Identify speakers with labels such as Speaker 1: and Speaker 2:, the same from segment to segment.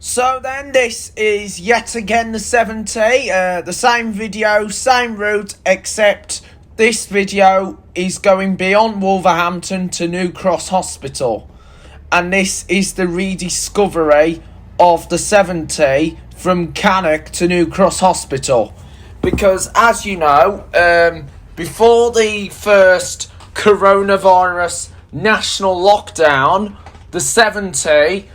Speaker 1: So then this is yet again the 70, the same video, same route, except this video is going beyond Wolverhampton to New Cross Hospital. And this is the rediscovery of the 70 from Cannock to New Cross Hospital. Because as you know, before the first coronavirus national lockdown, the 70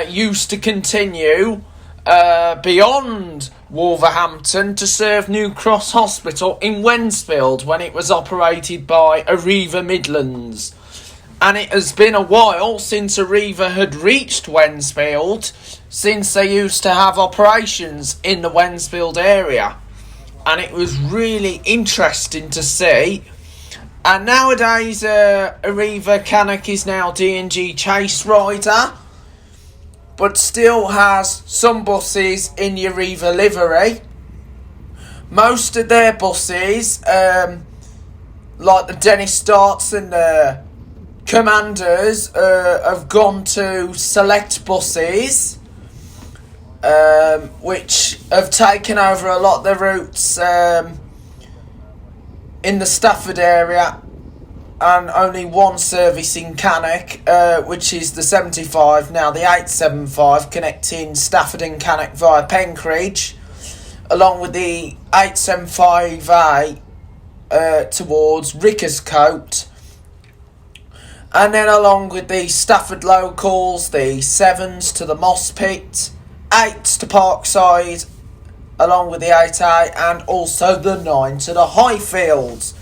Speaker 1: used to continue beyond Wolverhampton to serve New Cross Hospital in Wednesfield when it was operated by Arriva Midlands. And it has been a while since Arriva had reached Wednesfield, since they used to have operations in the Wednesfield area. And it was really interesting to see. And nowadays, Arriva Cannock is now D&G Chaserider, but still has some buses in the Arriva livery. Most of their buses, like the Dennis Darts and the Commanders, have gone to select buses, which have taken over a lot of the routes in the Stafford area, and only one service in Cannock, which is the 75, now the 875, connecting Stafford and Cannock via Penkridge, along with the 875A towards Rickerscote, and then along with the Stafford locals, the 7s to the Moss Pit, 8s to Parkside, along with the 8A, and also the 9 to the Highfields.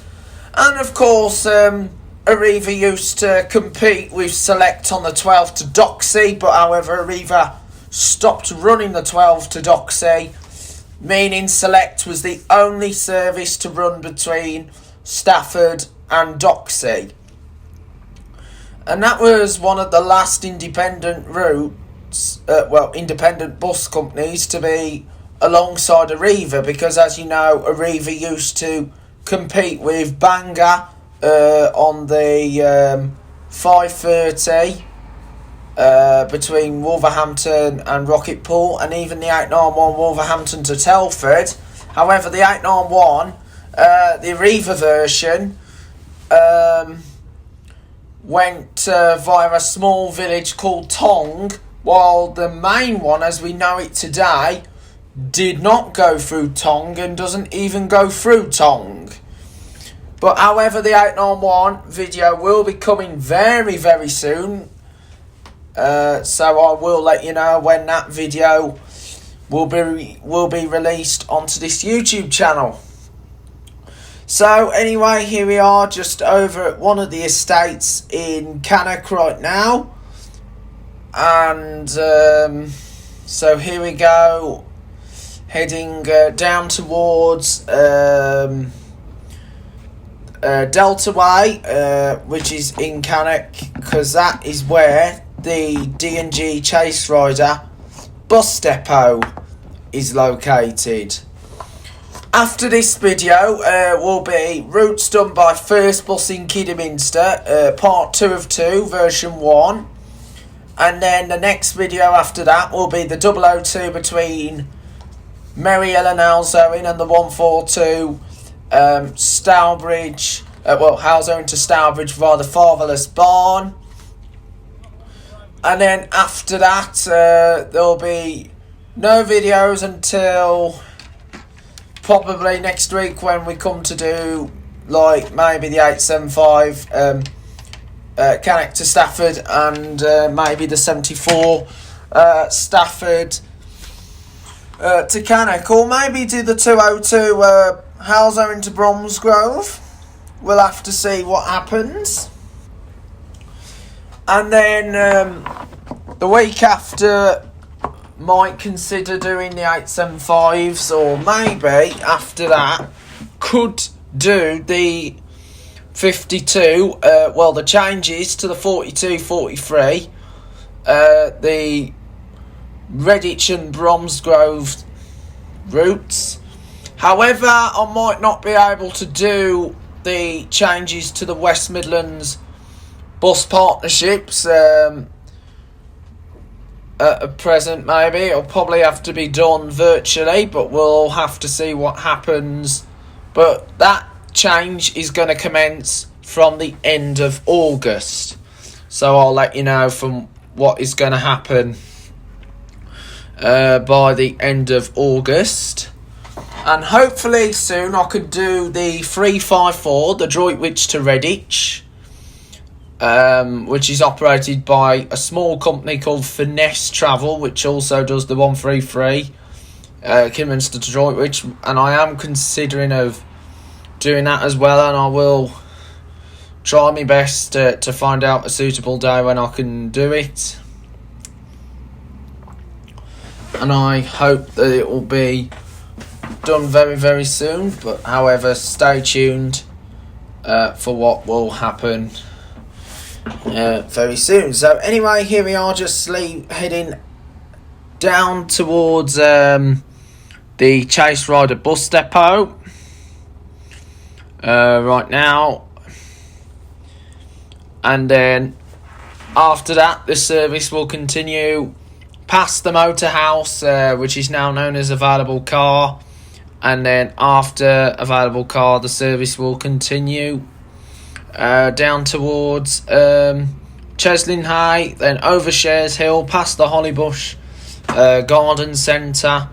Speaker 1: And of course, Arriva used to compete with Select on the 12 to Doxy, but however Arriva stopped running the 12 to Doxy, meaning Select was the only service to run between Stafford and Doxy. And that was one of the last independent routes, independent bus companies to be alongside Arriva, because as you know, Arriva used to compete with Bangor on the 5:30 between Wolverhampton and Rocketpool, and even the 891 Wolverhampton to Telford. However, the 891, the Arriva version, went via a small village called Tong, while the main one, as we know it today, did not go through Tong and doesn't even go through Tong. But however, the 891 video will be coming very, very soon. So I will let you know when that video will be released onto this YouTube channel. So anyway, here we are just over at one of the estates in Cannock right now. And so here we go, heading down towards Delta Way, which is in Cannock, because that is where the D&G Chaserider bus depot is located. After this video will be routes done by First Bus in Kidderminster, part 2 of 2, version 1. And then the next video after that will be the 002 between Merry Ellen Halsowing and the 142 Stourbridge, Halsowing to Stourbridge via the Fatherless Barn. And then after that, there'll be no videos until probably next week, when we come to do like maybe the 875 Cannock to Stafford, and maybe the 74 Stafford to Cannock, or maybe do the 202 Halsowing to Bromsgrove. We'll have to see what happens. And then the week after, might consider doing the 875s, or maybe after that could do the 52, the changes to the 42, 43, the Redditch and Bromsgrove routes. However, I might not be able to do the changes to the West Midlands bus partnerships at present. Maybe it'll probably have to be done virtually, but we'll have to see what happens. But that change is going to commence from the end of August, so I'll let you know from what is going to happen by the end of August. And hopefully soon I could do the 354, the Droitwich to Redditch, which is operated by a small company called Finesse Travel, which also does the 133, Kidderminster to Droitwich, and I am considering of doing that as well, and I will try my best to find out a suitable day when I can do it. And I hope that it will be done very, very soon. But however, stay tuned for what will happen very soon. So anyway, here we are, just heading down towards the Chaserider bus depot right now. And then after that, the service will continue past the motor house, which is now known as Available Car. And then after Available Car, the service will continue down towards Cheslin Hay, then over Shares Hill, past the Hollybush Garden Centre.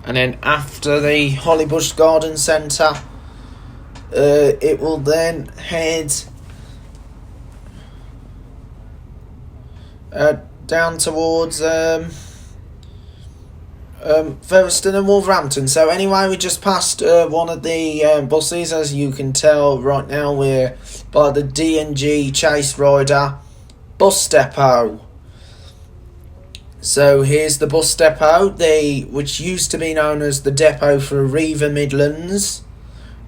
Speaker 1: And then after the Hollybush Garden Centre, it will then head down towards Featherstone and Wolverhampton. So anyway, we just passed one of the buses. As you can tell right now, we're by the D&G Chaserider bus depot. So here's the bus depot, which used to be known as the depot for Arriva Midlands.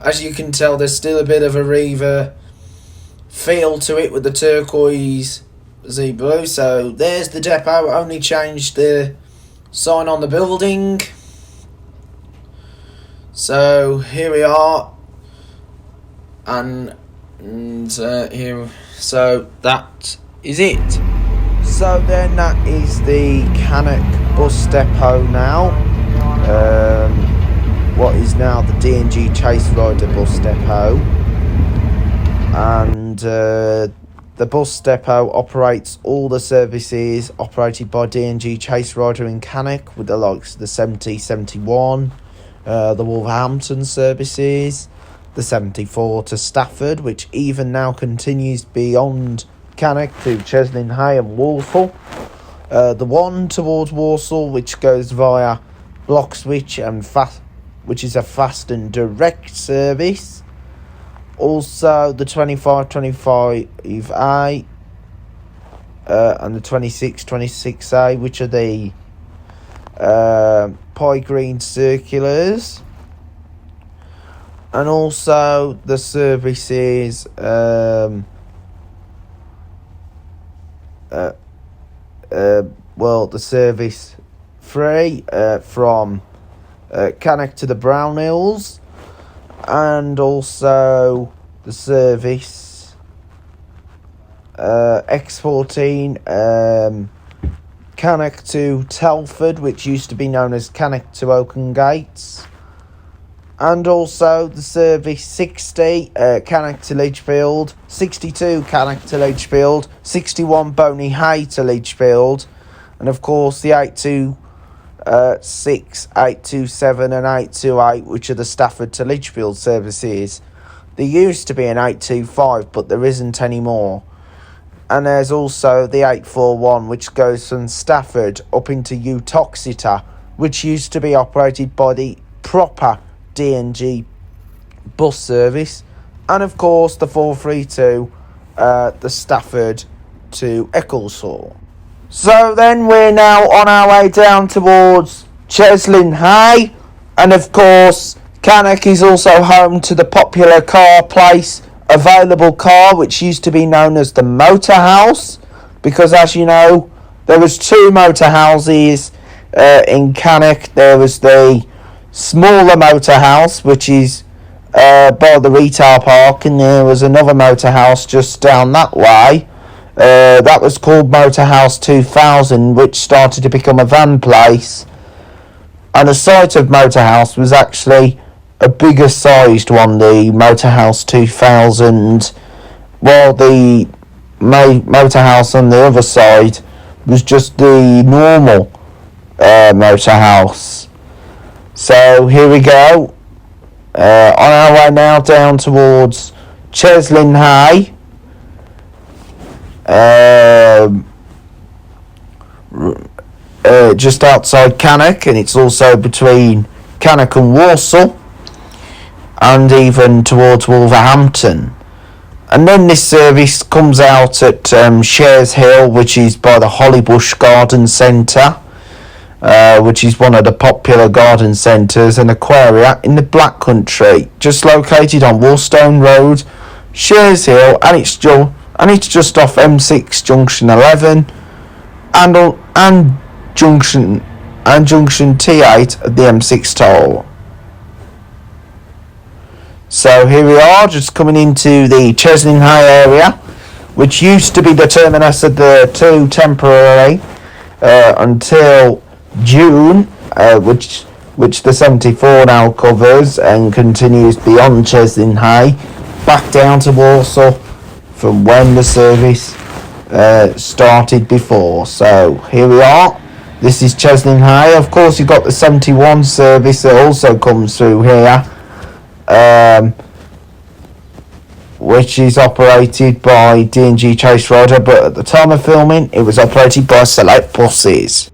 Speaker 1: As you can tell, there's still a bit of Arriva feel to it with the turquoise blue. So there's the depot, only changed the sign on the building. So here we are, and here, so that is it. So then that is the Cannock bus depot now, what is now the D&G Chaserider bus depot. And the bus depot operates all the services operated by D&G Chaserider in Cannock, with the likes of the 70-71, the Wolverhampton services, the 74 to Stafford, which even now continues beyond Cannock to Cheslin Hay and Walsall. The one towards Walsall, which goes via Bloxwich and which is a fast and direct service. Also, the 25-25A and the 26-26A, which are the Pie Green Circulars. And also the services the service 3 from Cannock to the Brown Hills, and also the service X14 Cannock to Telford, which used to be known as Cannock to Oaken Gates, and also the service 60 Cannock to Lichfield, 62 Cannock to Lichfield, 61 Boney Hay to Lichfield, and of course the 826, 827 and 828, which are the Stafford to Lichfield services. There used to be an 825, but there isn't anymore. And there's also the 841, which goes from Stafford up into Utoxeter, which used to be operated by the proper D&G bus service. And of course the 432, the Stafford to Ecclesall. So then we're now on our way down towards Cheslin Hay, and of course Cannock is also home to the popular car place Available Car, which used to be known as the Motor House, because as you know, there was 2 motor houses in Cannock. There was the smaller motor house, which is by the retail park, and there was another motor house just down that way,
Speaker 2: That was called Motorhouse 2000, which started to become a van place. And the site of Motorhouse was actually a bigger sized one, the Motorhouse 2000, while the Motorhouse on the other side was just the normal Motorhouse. So here we go, on our way now down towards Cheslin Hay, just outside Cannock, and it's also between Cannock and Worcester, and even towards Wolverhampton. And then this service comes out at Shares Hill, which is by the Hollybush Garden Centre, which is one of the popular garden centres and aquaria in the Black Country, just located on Worcester Road, Shares Hill, and it's just off M6 Junction 11 and Junction T8 at the M6 toll. So here we are, just coming into the Cheslin Hay area, which used to be the terminus of the two temporarily until June, which the 74 now covers and continues beyond Cheslin Hay, back down to Warsaw from when the service started before. So here we are. This is Cheslin Hay. Of course, you've got the 71 service that also comes through here, which is operated by D&G Chaserider, but at the time of filming it was operated by Select Buses.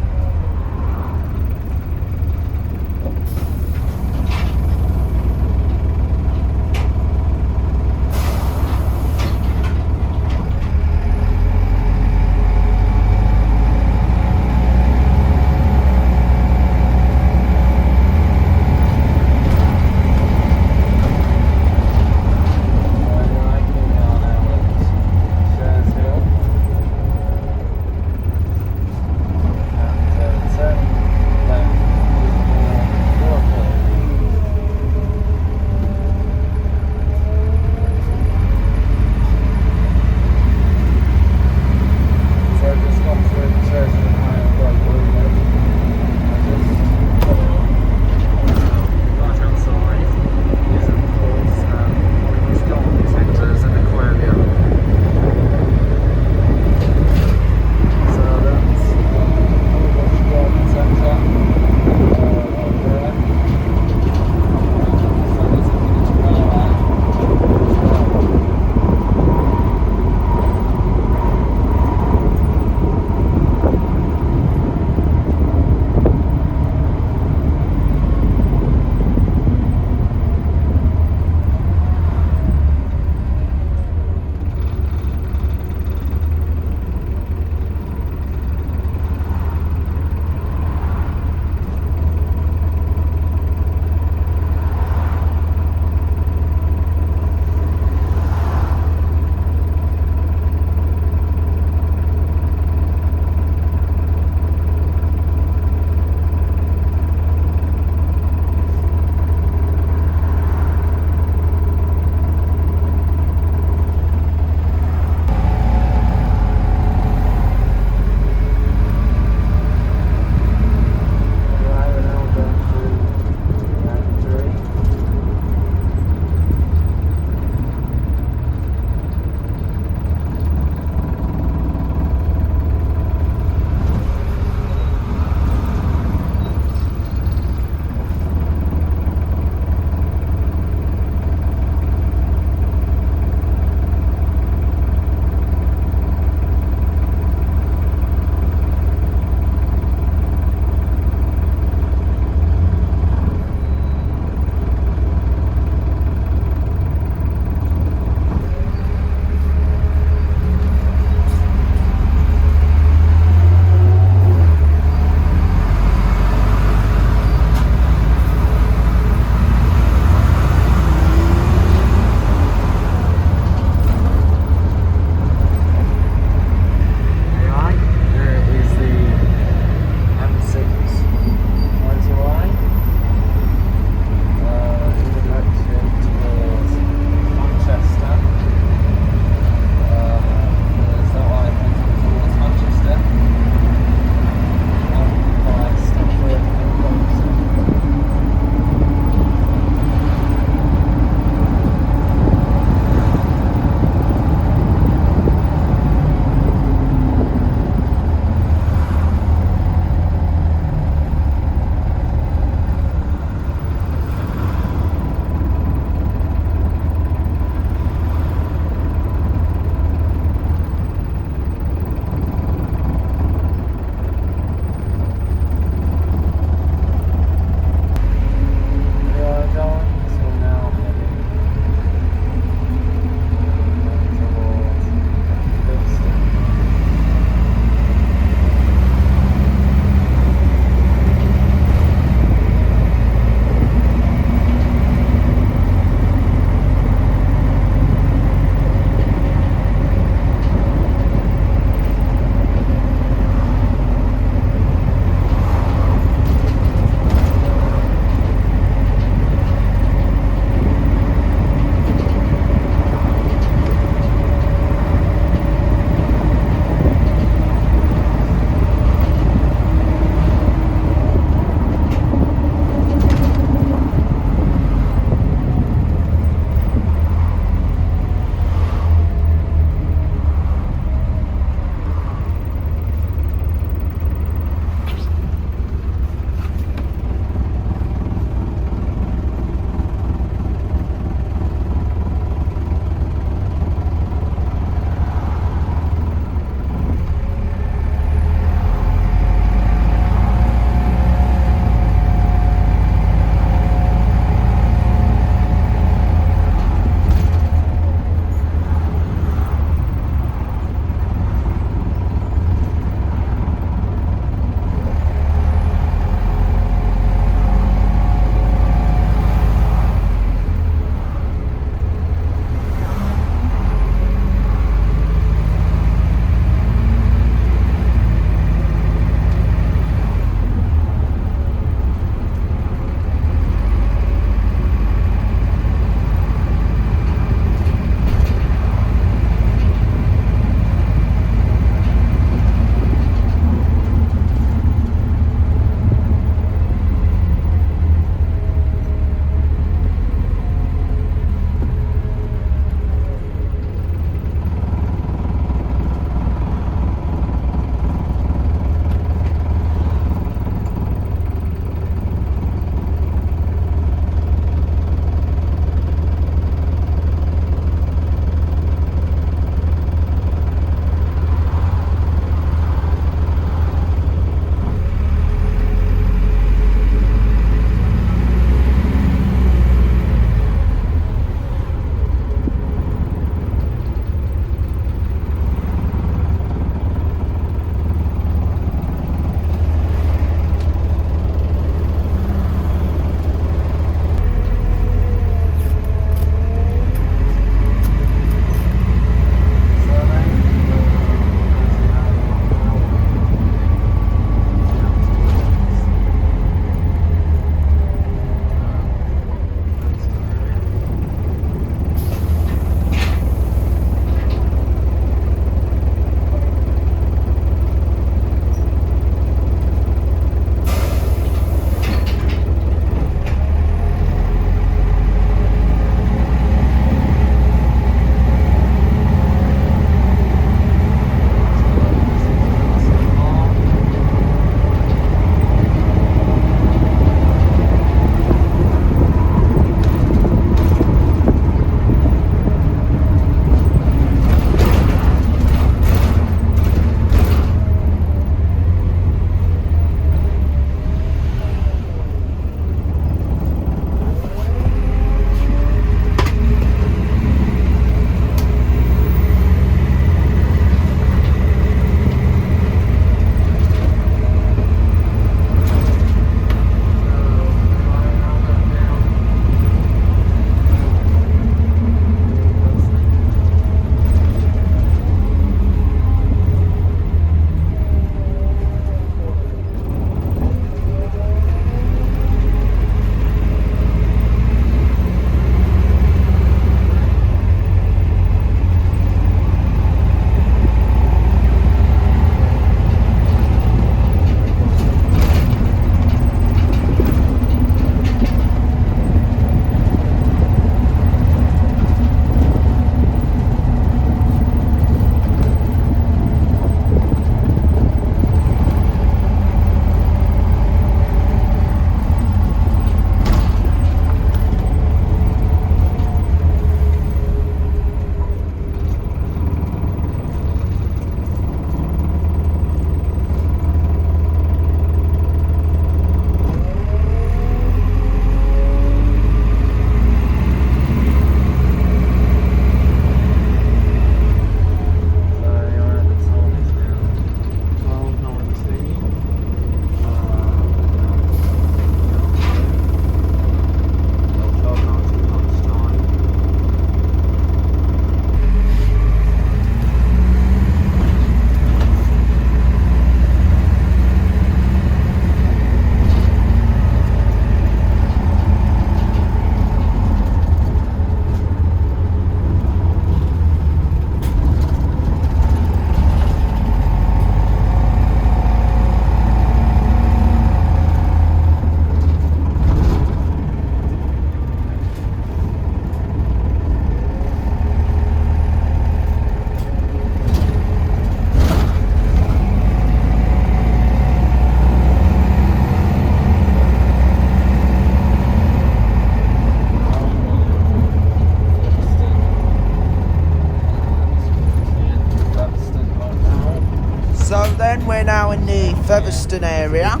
Speaker 1: So then we're now in the Featherstone area,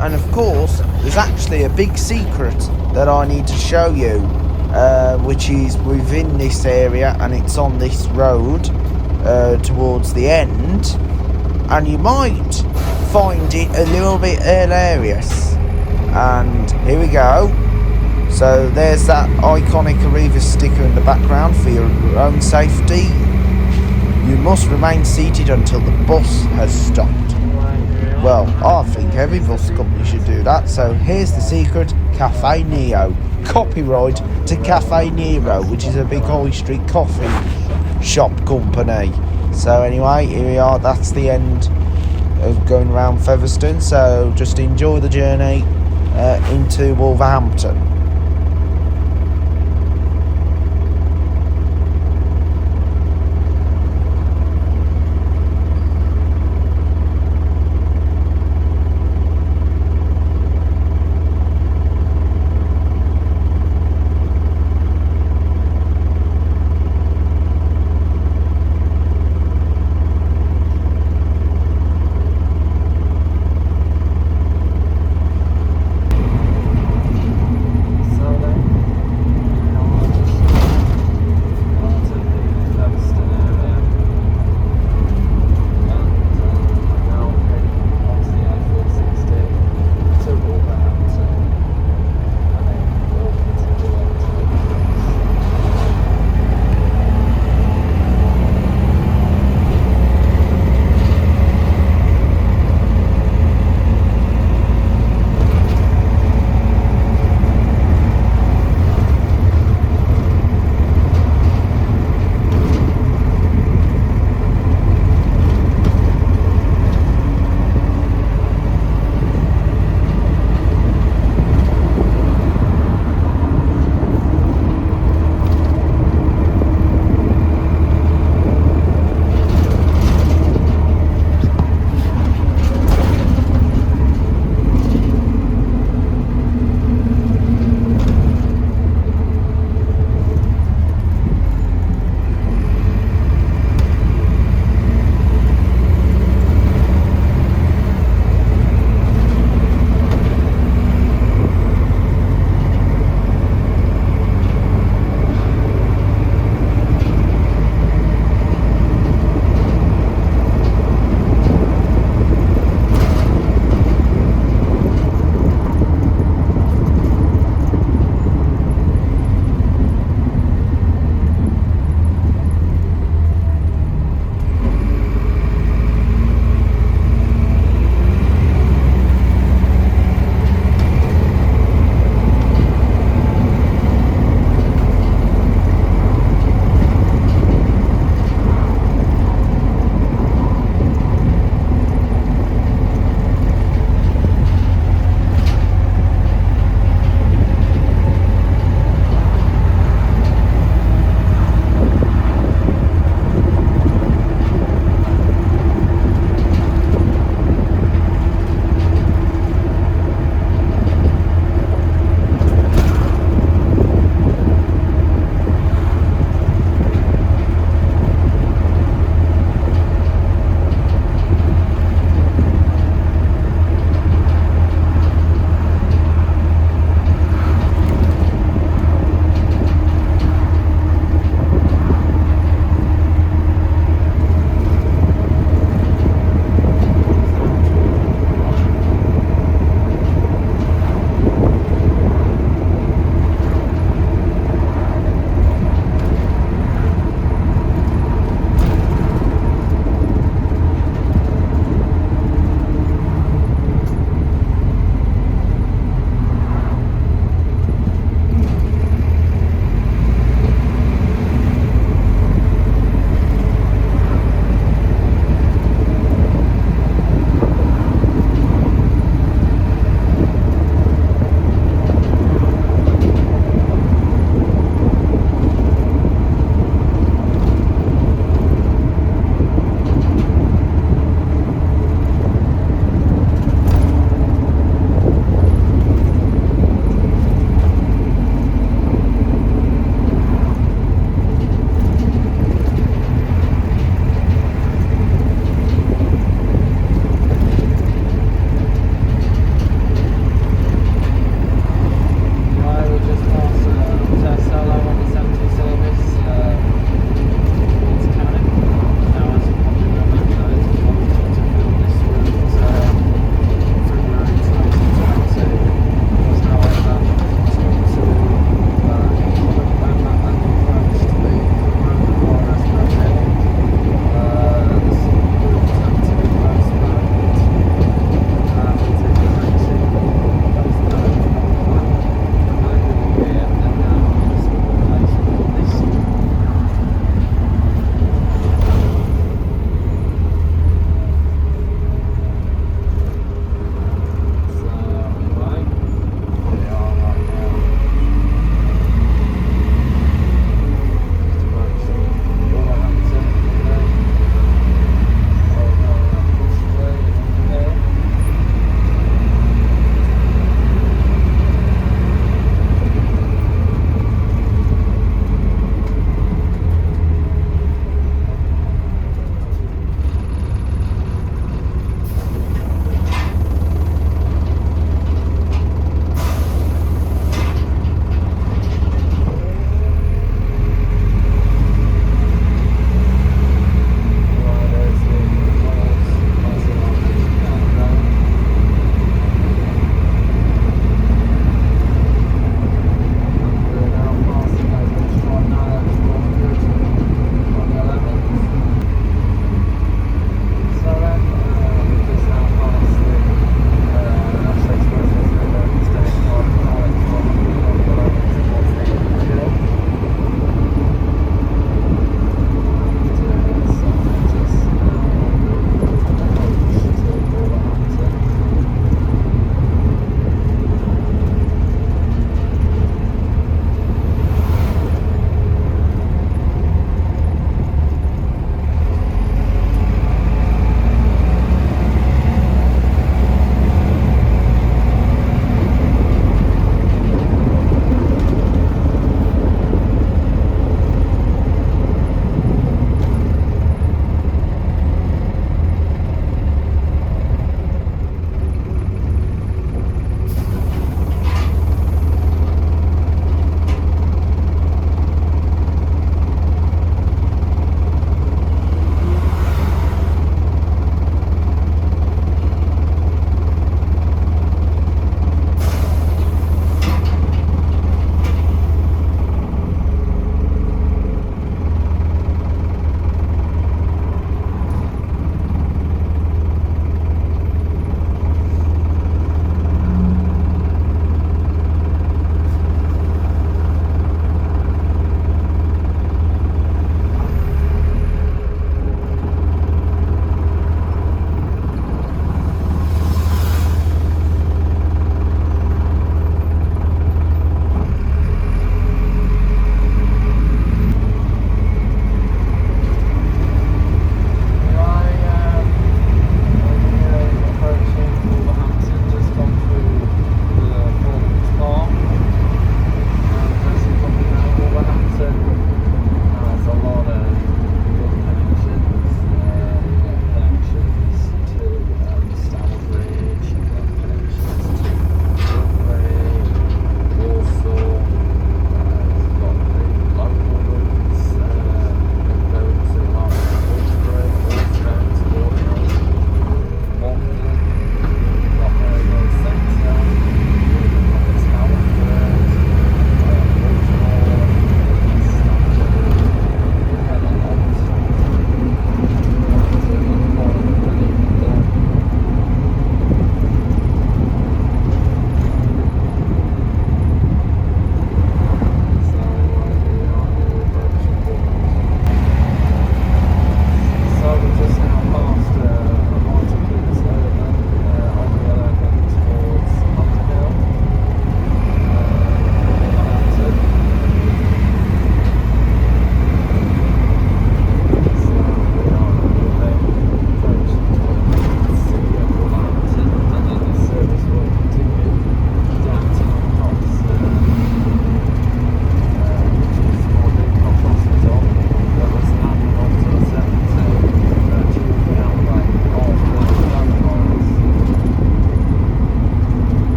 Speaker 1: and of course there's actually a big secret that I need to show you, which is within this area, and it's on this road towards the end, and you might find it a little bit hilarious. And here we go. So there's that iconic Arriva sticker in the background for your own safety. You must remain seated until the bus has stopped. Well, I think every bus company should do that. So here's the secret: Cafe Neo. Copyright to Cafe Nero, which is a big high street coffee shop company. So anyway, here we are. That's the end of going around Featherstone. So just enjoy the journey into Wolverhampton.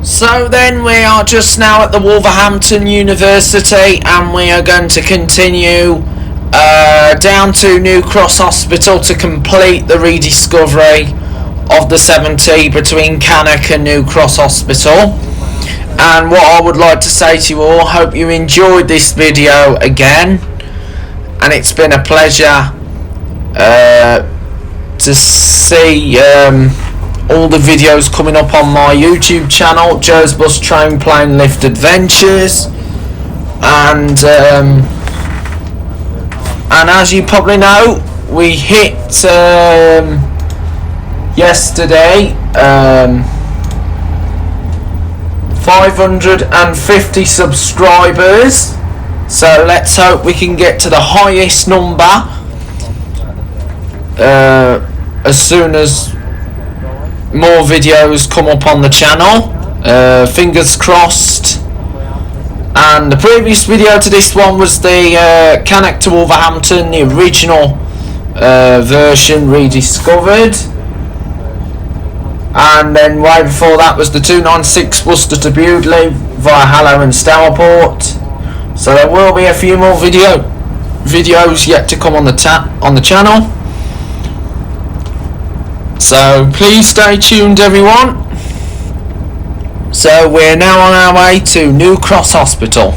Speaker 1: So then we are just now at the Wolverhampton University, and we are going to continue down to New Cross Hospital to complete the rediscovery of the 70 between Cannock and New Cross Hospital. And what I would like to say to you all, hope you enjoyed this video again, and it's been a pleasure to see all the videos coming up on my YouTube channel, Joe's Bus Train Plane Lift Adventures, and as you probably know, we hit yesterday 550 subscribers, so let's hope we can get to the highest number as soon as more videos come up on the channel. Fingers crossed. And the previous video to this one was the Cannock To Wolverhampton, the original version rediscovered, and then way before that was the 296 Worcester to Bewdley via Harrow and Starport. So there will be a few more videos yet to come on the channel. So please stay tuned, everyone. So we're now on our way to New Cross Hospital.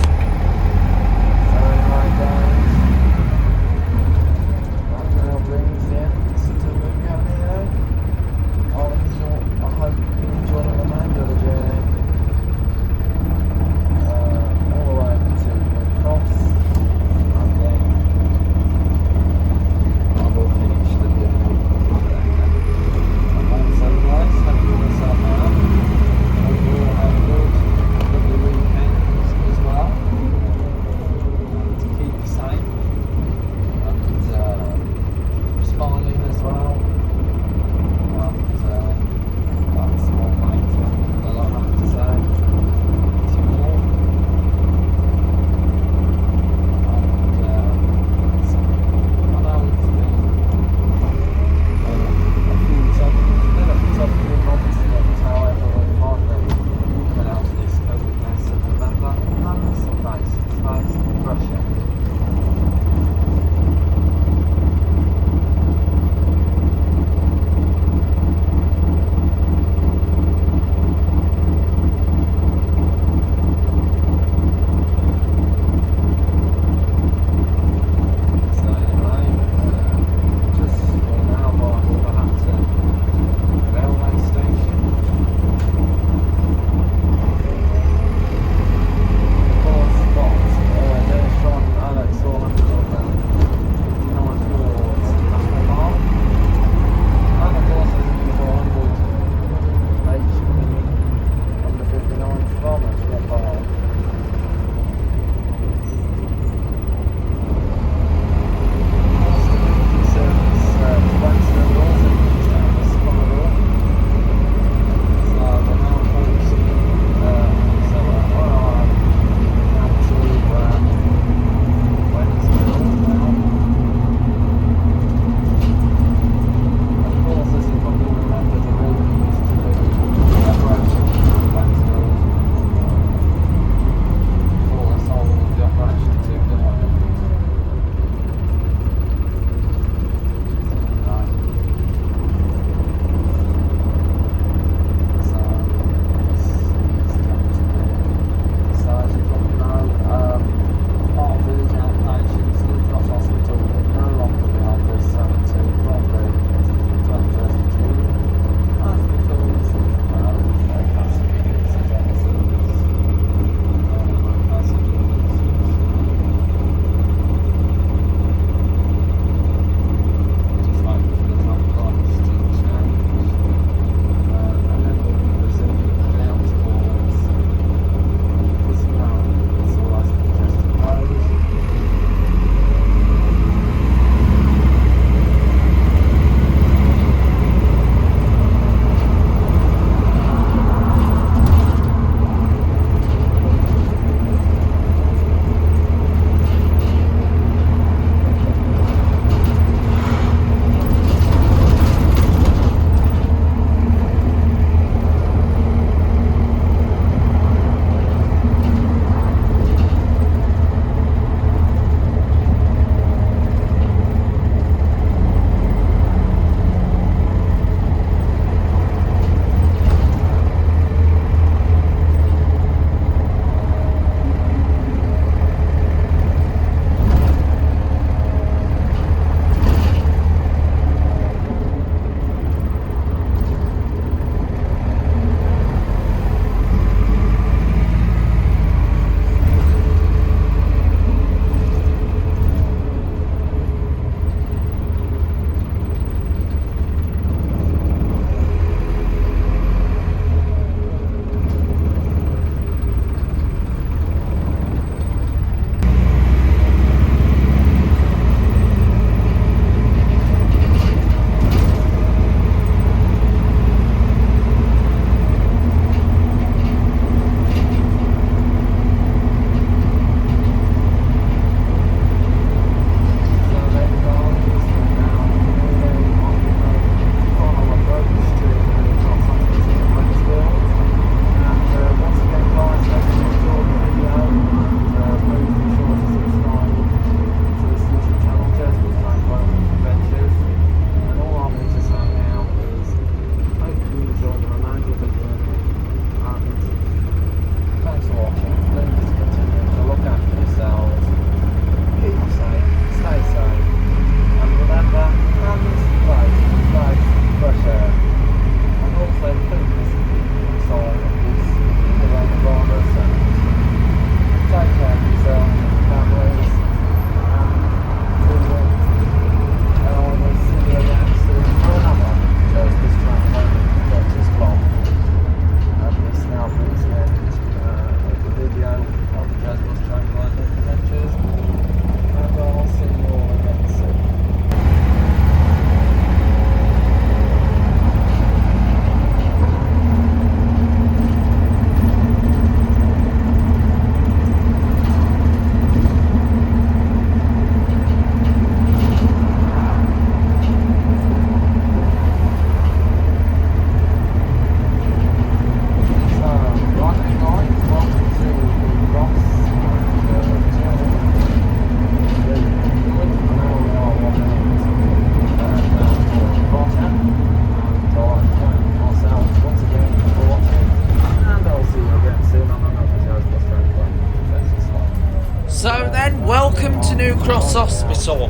Speaker 1: welcome to New Cross Hospital,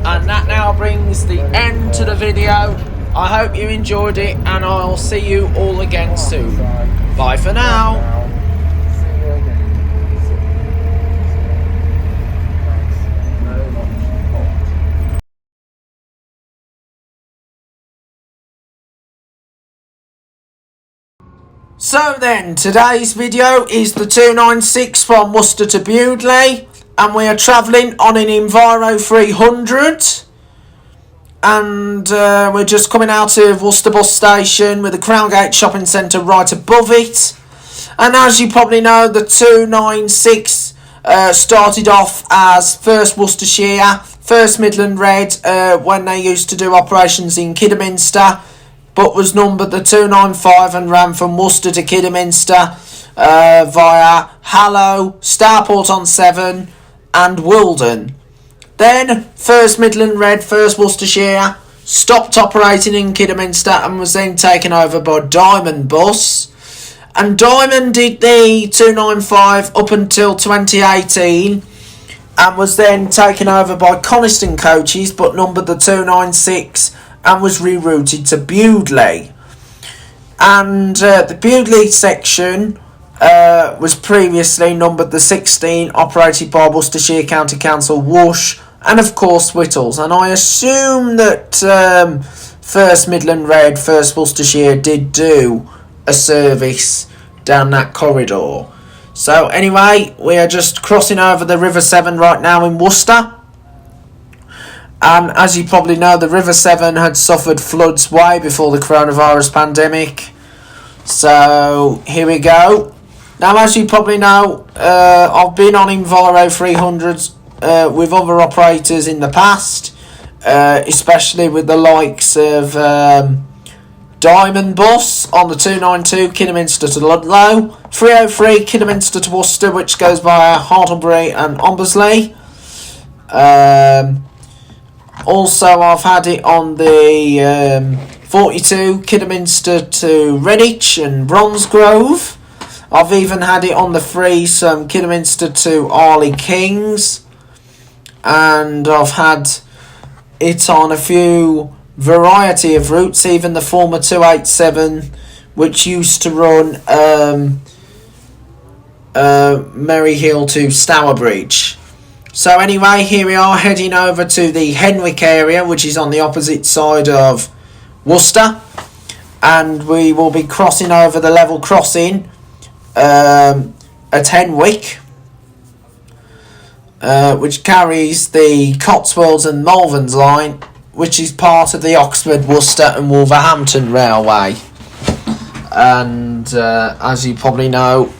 Speaker 1: and that now brings the end to the video. I hope you enjoyed it, and I'll see you all again soon. Bye for now. So then, today's video is the 296 from Worcester to Bewdley, and we are travelling on an Enviro 300, and we're just coming out of Worcester bus station with the Crown Gate shopping centre right above it. And as you probably know, the 296 started off as First Worcestershire, First Midland Red when they used to do operations in Kidderminster, but was numbered the 295 and ran from Worcester to Kidderminster via Hallow, Starport on 7 and Wilden. Then First Midland Red, First Worcestershire stopped operating in Kidderminster and was then taken over by Diamond Bus. And Diamond did the 295 up until 2018 and was then taken over by Coniston Coaches, but numbered the 296 and was rerouted to Bewdley. And the Bewdley section was previously numbered the 16, operated by Worcestershire County Council, Woosh, and of course Whittles. And I assume that First Midland Red, First Worcestershire did do a service down that corridor. So anyway, we are just crossing over the River Severn right now in Worcester. And as you probably know, the River Severn had suffered floods way before the coronavirus pandemic. So here we go. Now, as you probably know, I've been on Enviro 300s with other operators in the past, especially with the likes of Diamond Bus on the 292 Kidderminster to Ludlow, 303 Kidderminster to Worcester, which goes via Hartlebury and Ombersley. Also, I've had it on the 42 Kidderminster to Redditch and Bronsgrove. I've even had it on the 3 Kidderminster to Arley Kings. And I've had it on a few variety of routes, even the former 287, which used to run Maryhill to Stourbridge. So anyway, here we are heading over to the Henwick area, which is on the opposite side of Worcester, and we will be crossing over the level crossing at Henwick, which carries the Cotswolds and Malverns line, which is part of the Oxford, Worcester and Wolverhampton Railway. And as you probably know,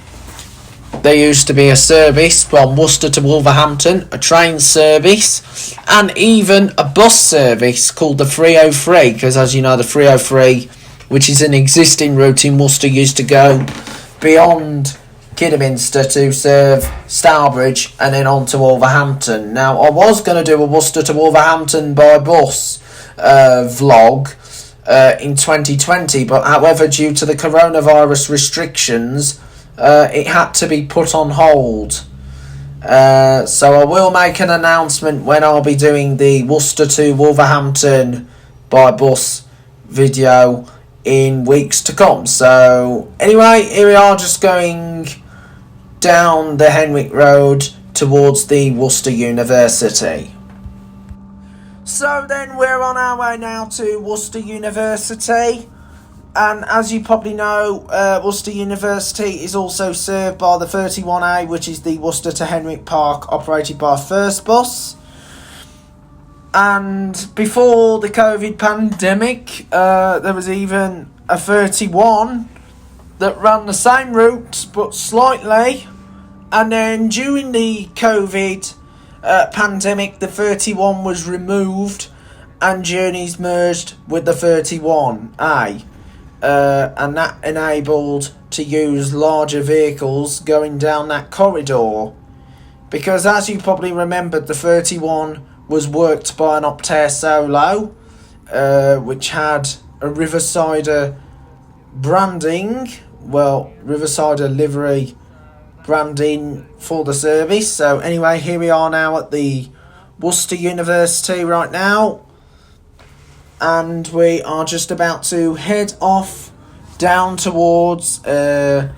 Speaker 1: there used to be a service from Worcester to Wolverhampton, a train service, and even a bus service called the 303, because as you know, the 303, which is an existing route in Worcester, used to go beyond Kidderminster to serve Stourbridge and then on to Wolverhampton. Now, I was going to do a Worcester to Wolverhampton by bus vlog in 2020, but however, due to the coronavirus restrictions, it had to be put on hold. So I will make an announcement when I'll be doing the Worcester to Wolverhampton by bus video in weeks to come. So anyway, here we are, just going down the Henwick Road towards the Worcester University. So then we're on our way now to Worcester University. And as you probably know, Worcester University is also served by the 31A, which is the Worcester to Henwick Park, operated by First Bus. And before the COVID pandemic, there was even a 31 that ran the same route, but slightly. And then during the COVID pandemic, the 31 was removed and journeys merged with the 31A. And that enabled to use larger vehicles going down that corridor, because as you probably remembered, the 31 was worked by an Optare Solo, which had a Riversider branding, well, Riversider livery branding for the service. So anyway, here we are now at the Worcester University right now, and we are just about to head off down towards Holteeth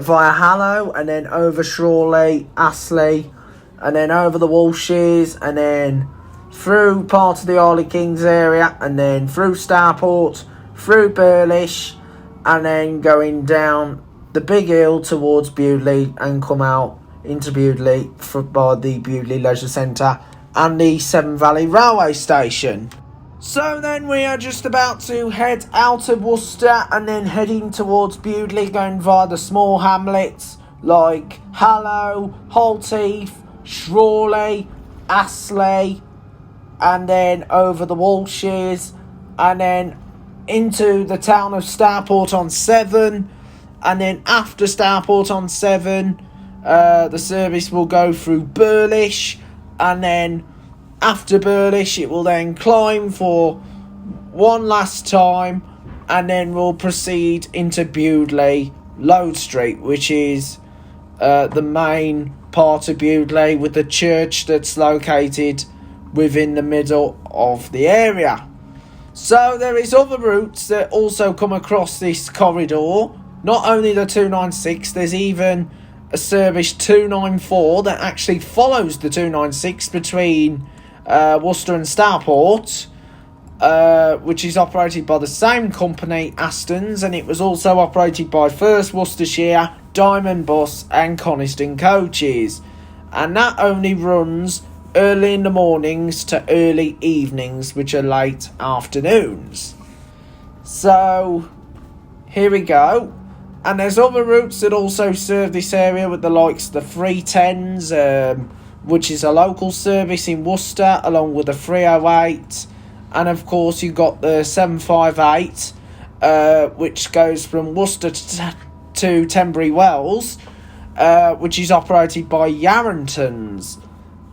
Speaker 1: via Hallow, and then over Shrawley, Astley, and then over the Walshes, and then through part of the Isle of Kings area, and then through Starport, through Burlish, and then going down the big hill towards Bewdley and come out into Bewdley by the Bewdley Leisure Centre and the Severn Valley Railway Station. So then we are just about to head out of Worcester and then heading towards Bewdley, going via the small hamlets like Hallow, Holteeth, Shrawley, Astley, and then over the Walshes, and then into the town of Starport on Severn, and then after Starport on Severn, the service will go through Burlish, and then after Burlish it will then climb for one last time, and then we'll proceed into Bewdley Lode Street, which is the main part of Bewdley, with the church that's located within the middle of the area. So there is other routes that also come across this corridor. Not only the 296, there's even a service 294 that actually follows the 296 between Worcester and Starport, which is operated by the same company, Astons, and it was also operated by First Worcestershire, Diamond Bus and Coniston Coaches. And that only runs early in the mornings to early evenings, which are late afternoons. So here we go. And there's other routes that also serve this area, with the likes of the 310s, which is a local service in Worcester, along with the 308. And of course you've got the 758, which goes from Worcester to Tenbury Wells, which is operated by Yarringtons.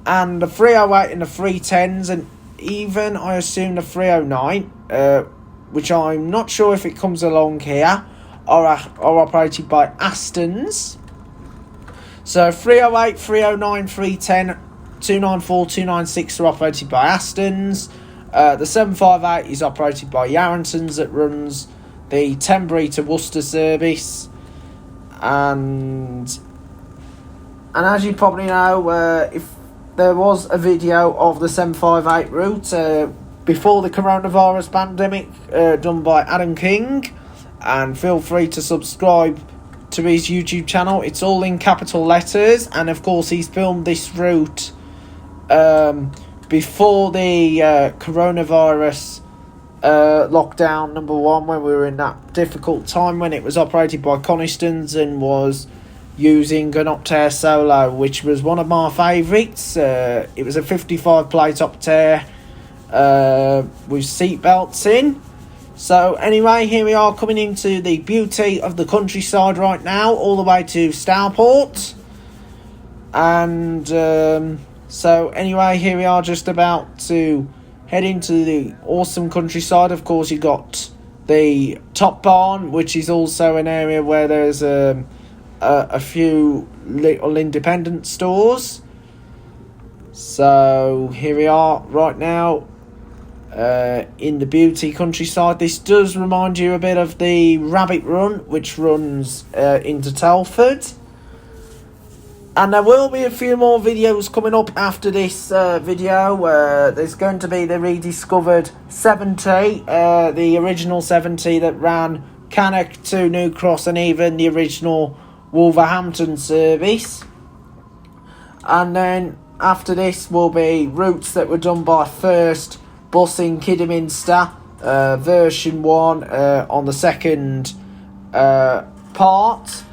Speaker 1: And the 308 and the 310s, and even I assume the 309, which I'm not sure if it comes along here, are operated by Astons. So 308, 309, 310, 294, 296 are operated by Astons. The 758 is operated by Yarringtons, that runs the Tenbury to Worcester service. And as you probably know, if there was a video of the 758 route before the coronavirus pandemic done by Adam King, and feel free to subscribe to his YouTube channel. It's all in capital letters, and of course he's filmed this route before the coronavirus lockdown number 1, when we were in that difficult time when it was operated by Coniston's and was using an Optare Solo, which was one of my favourites. It was a 55 plate Optare with seat belts in. So anyway, here we are coming into the beauty of the countryside right now, all the way to Starport. And so anyway, here we are just about to head into the awesome countryside. Of course, you got the Top Barn, which is also an area where there's a few little independent stores. So here we are right now in the beauty countryside. This does remind you a bit of the Rabbit Run, which runs into Telford. And there will be a few more videos coming up after this video. There's going to be the rediscovered 70, the original 70 that ran Cannock to New Cross, and even the original Wolverhampton service. And then after this will be routes that were done by First Bus in Kidderminster, version 1 on the second part.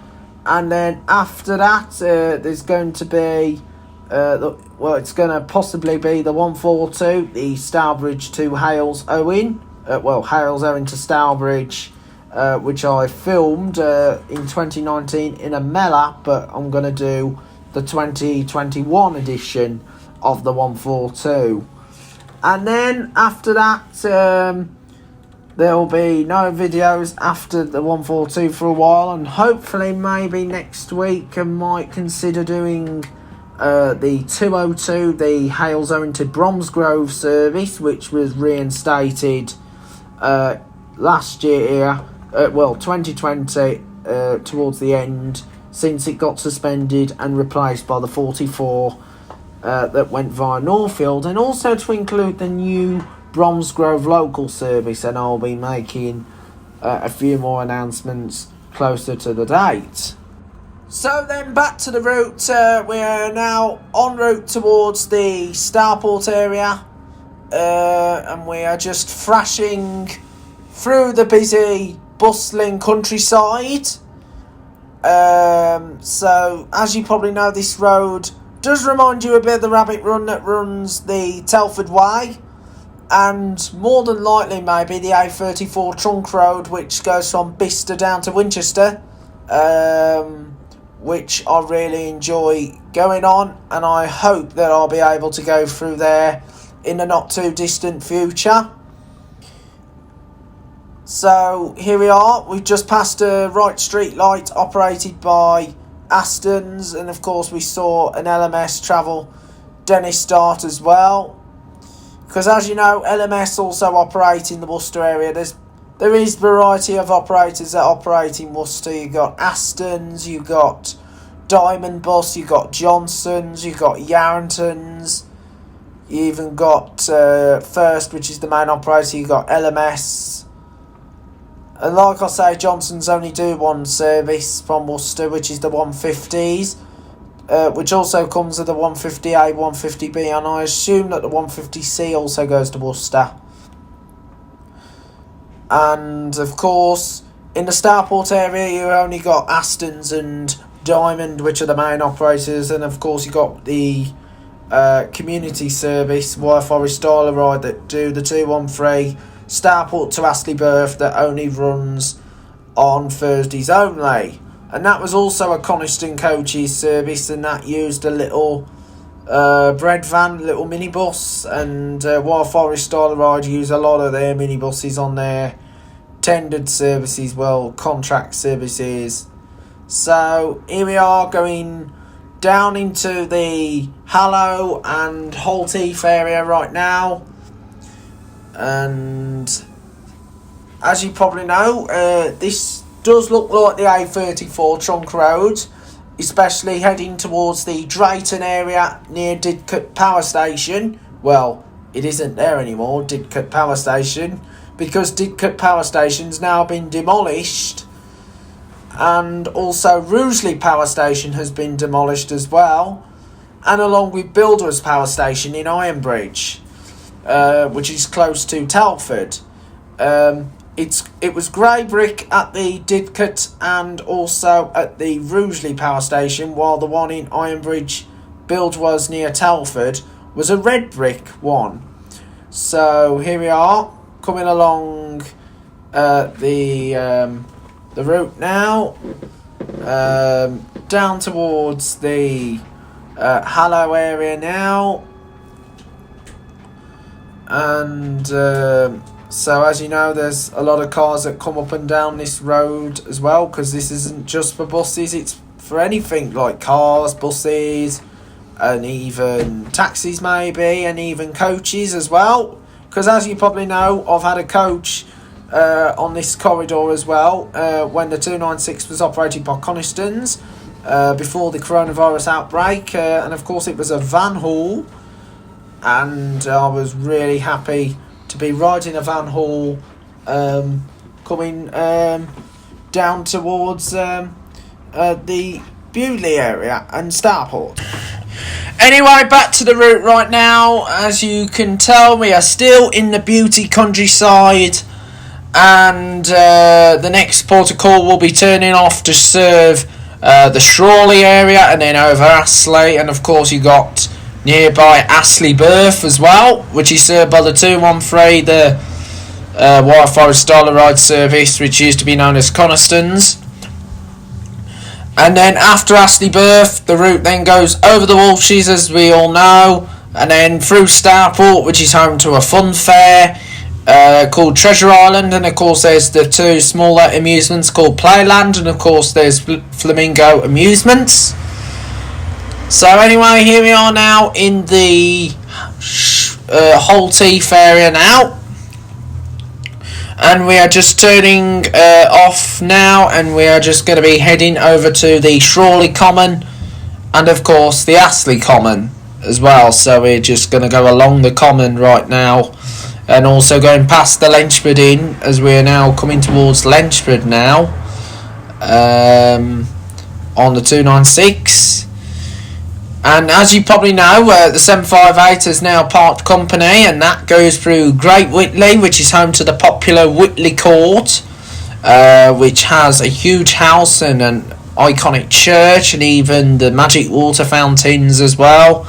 Speaker 1: And then after that there's going to be it's going to possibly be the 142, the Stourbridge to Hales Owen, Hales Owen to Stourbridge, which I filmed in 2019 in a Mella, but I'm going to do the 2021 edition of the 142. And then after that there will be no videos after the 142 for a while, and hopefully maybe next week I might consider doing the 202, the Hales Orrington Bromsgrove service, which was reinstated last year, 2020, towards the end, since it got suspended and replaced by the 44 that went via Northfield, and also to include the new Bromsgrove local service, and I'll be making a few more announcements closer to the date. So then back to the route, we are now en route towards the Starport area, and we are just thrashing through the busy, bustling countryside. So as you probably know, this road does remind you a bit of the rabbit run that runs the Telford Way, and more than likely maybe the A34 trunk road, which goes from Bicester down to Winchester, which I really enjoy going on, and I hope that I'll be able to go through there in the not too distant future. So here we are, we've just passed a right street light operated by Astons, and of course we saw an LMS travel Dennis Start as well, because as you know, LMS also operate in the Worcester area. There is variety of operators that operate in Worcester. You've got Astons, you've got Diamond Bus, you've got Johnson's, you've got Yarrington's, you even got First, which is the main operator, you've got LMS. And like I say, Johnson's only do one service from Worcester, which is the 150s, which also comes with the 150A, 150B, and I assume that the 150C also goes to Worcester. And of course, in the Starport area, you only got Astons and Diamond, which are the main operators, and of course you got the community service, Forest Starlight, that do the 213 Starport to Astley-Burth, that only runs on Thursdays only. And that was also a Coniston Coaches service, and that used a little bread van, little minibus, and Forest Starlight use a lot of their minibuses on their tendered services, contract services. So here we are going down into the Hallow and Holt Heath area right now, and as you probably know, this does look like the A34 trunk road, especially heading towards the Drayton area near Didcot Power Station. Well, it isn't there anymore, Didcot Power Station, because Didcot Power Station's now been demolished, and also Rugeley Power Station has been demolished as well, and along with Builders Power Station in Ironbridge, which is close to Telford. It was grey brick at the Didcot and also at the Rugeley Power Station, while the one in Ironbridge build was near Telford was a red brick one. So here we are, coming along the route now, down towards the Hallow area now, and so as you know, there's a lot of cars that come up and down this road as well, because this isn't just for buses, it's for anything like cars, buses, and even taxis maybe, and even coaches as well, because as you probably know, I've had a coach on this corridor as well, when the 296 was operated by Coniston's before the coronavirus outbreak, and of course it was a van haul, and I was really happy to be riding a van haul coming down towards the Bewdley area and Starport. Anyway, back to the route right now. As you can tell, we are still in the beauty countryside, and the next port of call will be turning off to serve the Shrawley area, and then over Astley, and of course you got nearby Astley-Burth as well, which is served by the 213, the White Forest Starlight service, which used to be known as Coniston's. And then after Astley-Burth, the route then goes over the Walshes, as we all know, and then through Starport, which is home to a fun fair, called Treasure Island, and of course there's the two smaller amusements called Playland, and of course there's Flamingo Amusements. So anyway, here we are now in the Holteeth area now, and we are just turning off now, and we are just going to be heading over to the Shrawley Common and of course the Astley Common as well. So we're just going to go along the Common right now, and also going past the Lenchford Inn as we are now coming towards Lenchford now, on the 296. And as you probably know, the 758 is now part company, and that goes through Great Whitley, which is home to the popular Whitley Court, which has a huge house and an iconic church, and even the magic water fountains as well.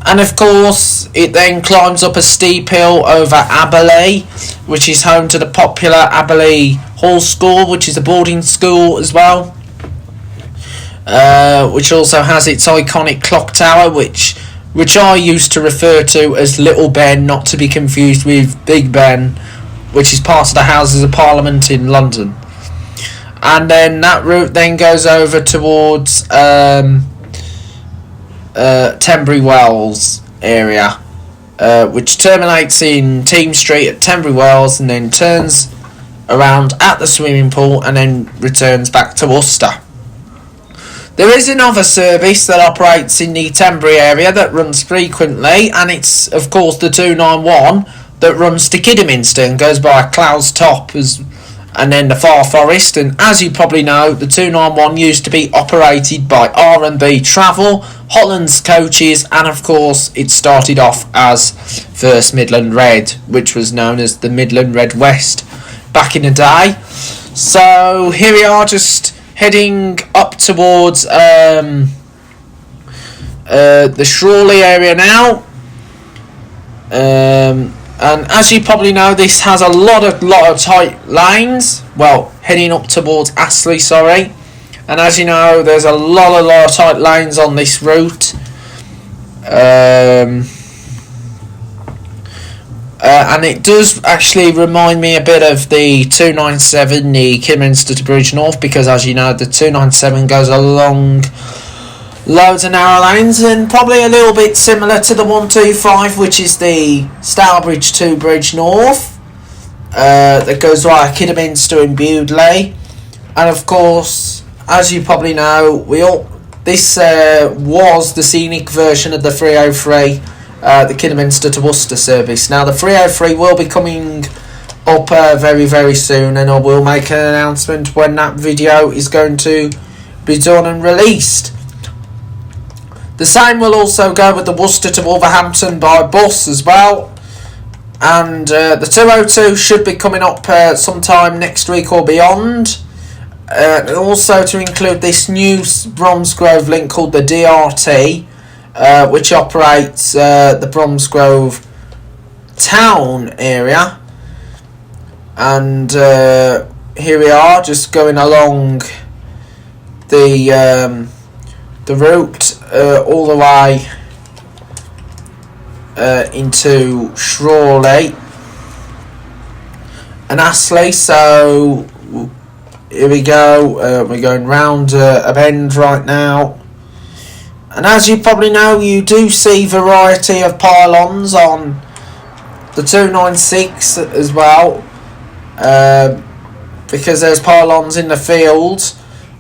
Speaker 1: And of course, it then climbs up a steep hill over Aberley, which is home to the popular Aberley Hall School, which is a boarding school as well. Which also has its iconic clock tower, which I used to refer to as Little Ben, not to be confused with Big Ben, which is part of the Houses of Parliament in London. And then that route then goes over towards Tenbury Wells area, which terminates in Team Street at Tenbury Wells, and then turns around at the swimming pool and then returns back to Worcester. There is another service that operates in the Tenbury area that runs frequently, and it's of course the 291 that runs to Kidderminster and goes by Clouds Top and then the Far Forest. And as you probably know, the 291 used to be operated by R&B Travel, Astons Coaches, and of course it started off as First Midland Red, which was known as the Midland Red West back in the day. So here we are, just heading up towards the Shrawley area now, and as you probably know, this has a lot of tight lanes. Well, heading up towards Astley, sorry, and as you know, there's a lot of tight lanes on this route. And it does actually remind me a bit of the 297, the Kidderminster to Bridge North, because as you know, the 297 goes along loads of narrow lanes, and probably a little bit similar to the 125, which is the Stourbridge to Bridge North, that goes via Kidderminster and Bewdley. And of course, as you probably know, this was the scenic version of the 303, the Kidderminster to Worcester service. Now the 303 will be coming up very, very soon, and I will make an announcement when that video is going to be done and released. The same will also go with the Worcester to Wolverhampton by bus as well, and the 202 should be coming up sometime next week or beyond. And also to include this new Bromsgrove link called the DRT, which operates the Bromsgrove town area. And here we are, just going along the route all the way into Shrawley and Astley. So here we go, we're going round a bend right now, and as you probably know, you do see variety of pylons on the 296 as well, because there's pylons in the field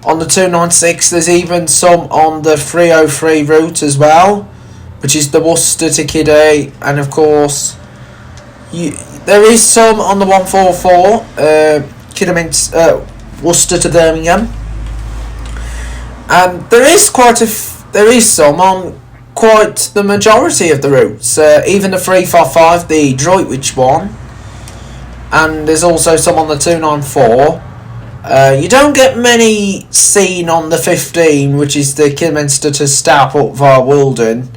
Speaker 1: on the 296. There's even some on the 303 route as well, which is the Worcester to Kiddy, and of course there is some on the 144 Kidderminster Worcester to Birmingham, and there is some on quite the majority of the routes, even the 355, the Droitwich one, and there's also some on the 294. You don't get many seen on the 15, which is the Kidderminster to Starport via Wilden.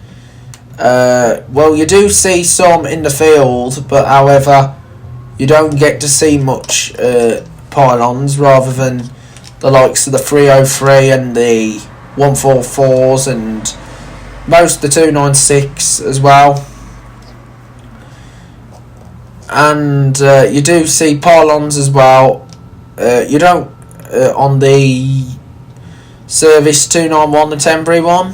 Speaker 1: Well, you do see some in the field, but however, you don't get to see much pylons, rather than the likes of the 303 and the 144s and most of the 296 as well. and you do see pylons as well. You don't on the service 291, the temporary one,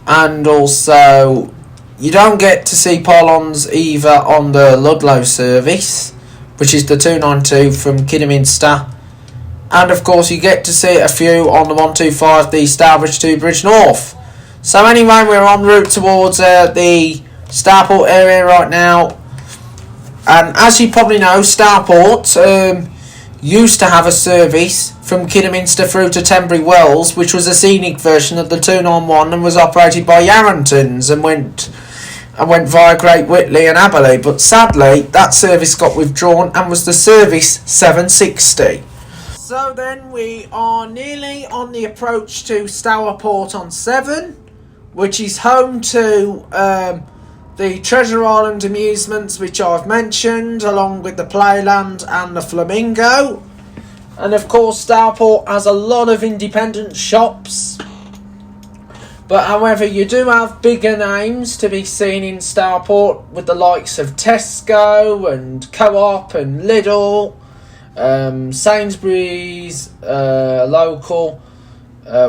Speaker 1: and also you don't get to see pylons either on the Ludlow service, which is the 292 from Kidderminster, and of course you get to see a few on the 125, the Stourbridge to Bridge North. So anyway, we're en route towards the Starport area right now, and as you probably know, Starport used to have a service from Kidderminster through to Tenbury Wells, which was a scenic version of the 291 and was operated by Yarringtons and went via Great Whitley and Aberley, but sadly that service got withdrawn and was the service 760. So then we are nearly on the approach to Starport on 7, which is home to the Treasure Island amusements, which I've mentioned, along with the Playland and the Flamingo. And of course, Starport has a lot of independent shops. But however, you do have bigger names to be seen in Starport, with the likes of Tesco and Co-op and Lidl, Sainsbury's, local,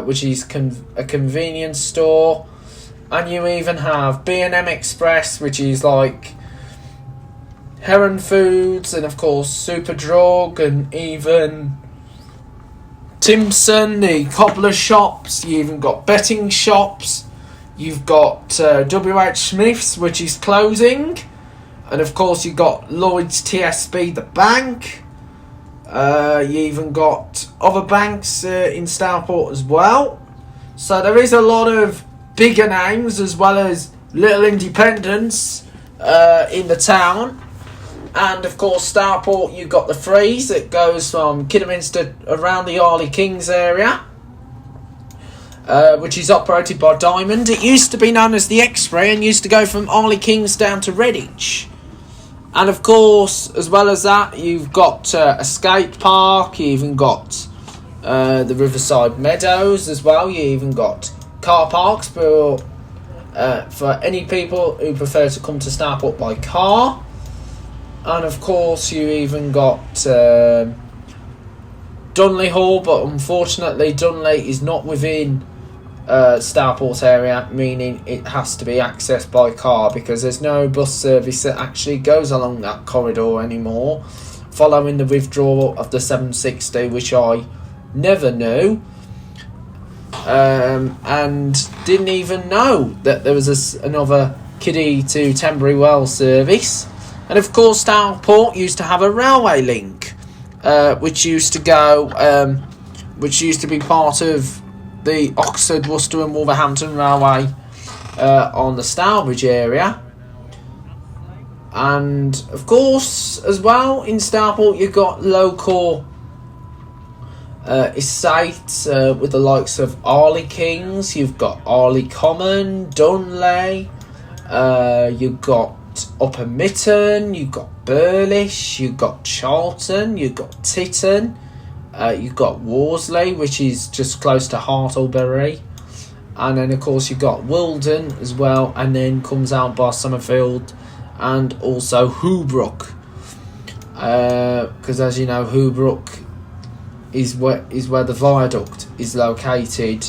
Speaker 1: which is a convenience store. And you even have B&M Express, which is like Heron Foods, and of course Superdrug, and even Timpson, the cobbler shops. You even got betting shops. You've got WH Smith's, which is closing, and of course you got Lloyd's TSB, the bank. You even got other banks in Starport as well. So there is a lot of bigger names as well as little independents in the town. And of course, Starport, you've got the Freeze that goes from Kidderminster around the Arley Kings area, which is operated by Diamond. It used to be known as the X-Ray and used to go from Arley Kings down to Redditch. And of course, as well as that, you've got a skate park. You even got the Riverside Meadows as well. You even got car parks for any people who prefer to come to Starport by car. And of course you even got Dunley Hall, but unfortunately Dunley is not within Starport area, meaning it has to be accessed by car because there's no bus service that actually goes along that corridor anymore, following the withdrawal of the 760, which I never knew. And didn't even know that there was another Kiddie to Tenbury Wells service. And of course, Starport used to have a railway link, which used to be part of the Oxford, Worcester and Wolverhampton Railway on the Stourbridge area. And of course, as well, in Starport you've got local estates with the likes of Arley Kings. You've got Arley Common, Dunley, you've got Upper Mitton, you've got Burlish, you've got Charlton, you've got Titton, you've got Worsley, which is just close to Hartlebury, and then of course you've got Wilden as well, and then comes out by Summerfield, and also Hoobrook, because as you know, Hoobrook is where the viaduct is located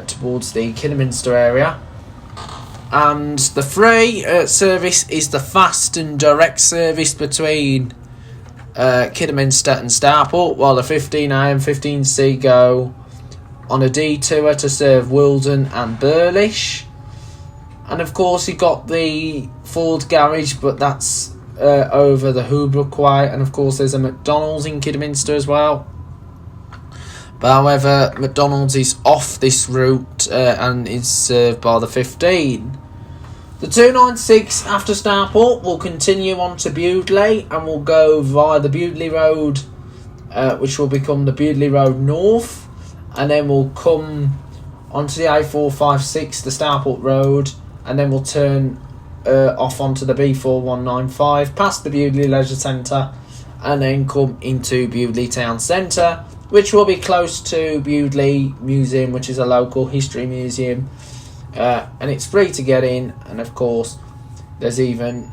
Speaker 1: towards the Kidderminster area. And the free service is the fast and direct service between Kidderminster and Starport, while the 15A and 15C go on a detour to serve Wilden and Burlish. And of course you got the Ford garage, but that's over the Hoobrook way. And of course there's a McDonald's in Kidderminster as well. But however, McDonald's is off this route and is served by the 15. The 296 after Starport will continue on to Bewdley and will go via the Bewdley Road, which will become the Bewdley Road North, and then we'll come onto the A456, the Starport Road, and then we'll turn off onto the B4195 past the Bewdley Leisure Centre, and then come into Bewdley Town Centre, which will be close to Bewdley Museum, which is a local history museum. And it's free to get in, and of course there's even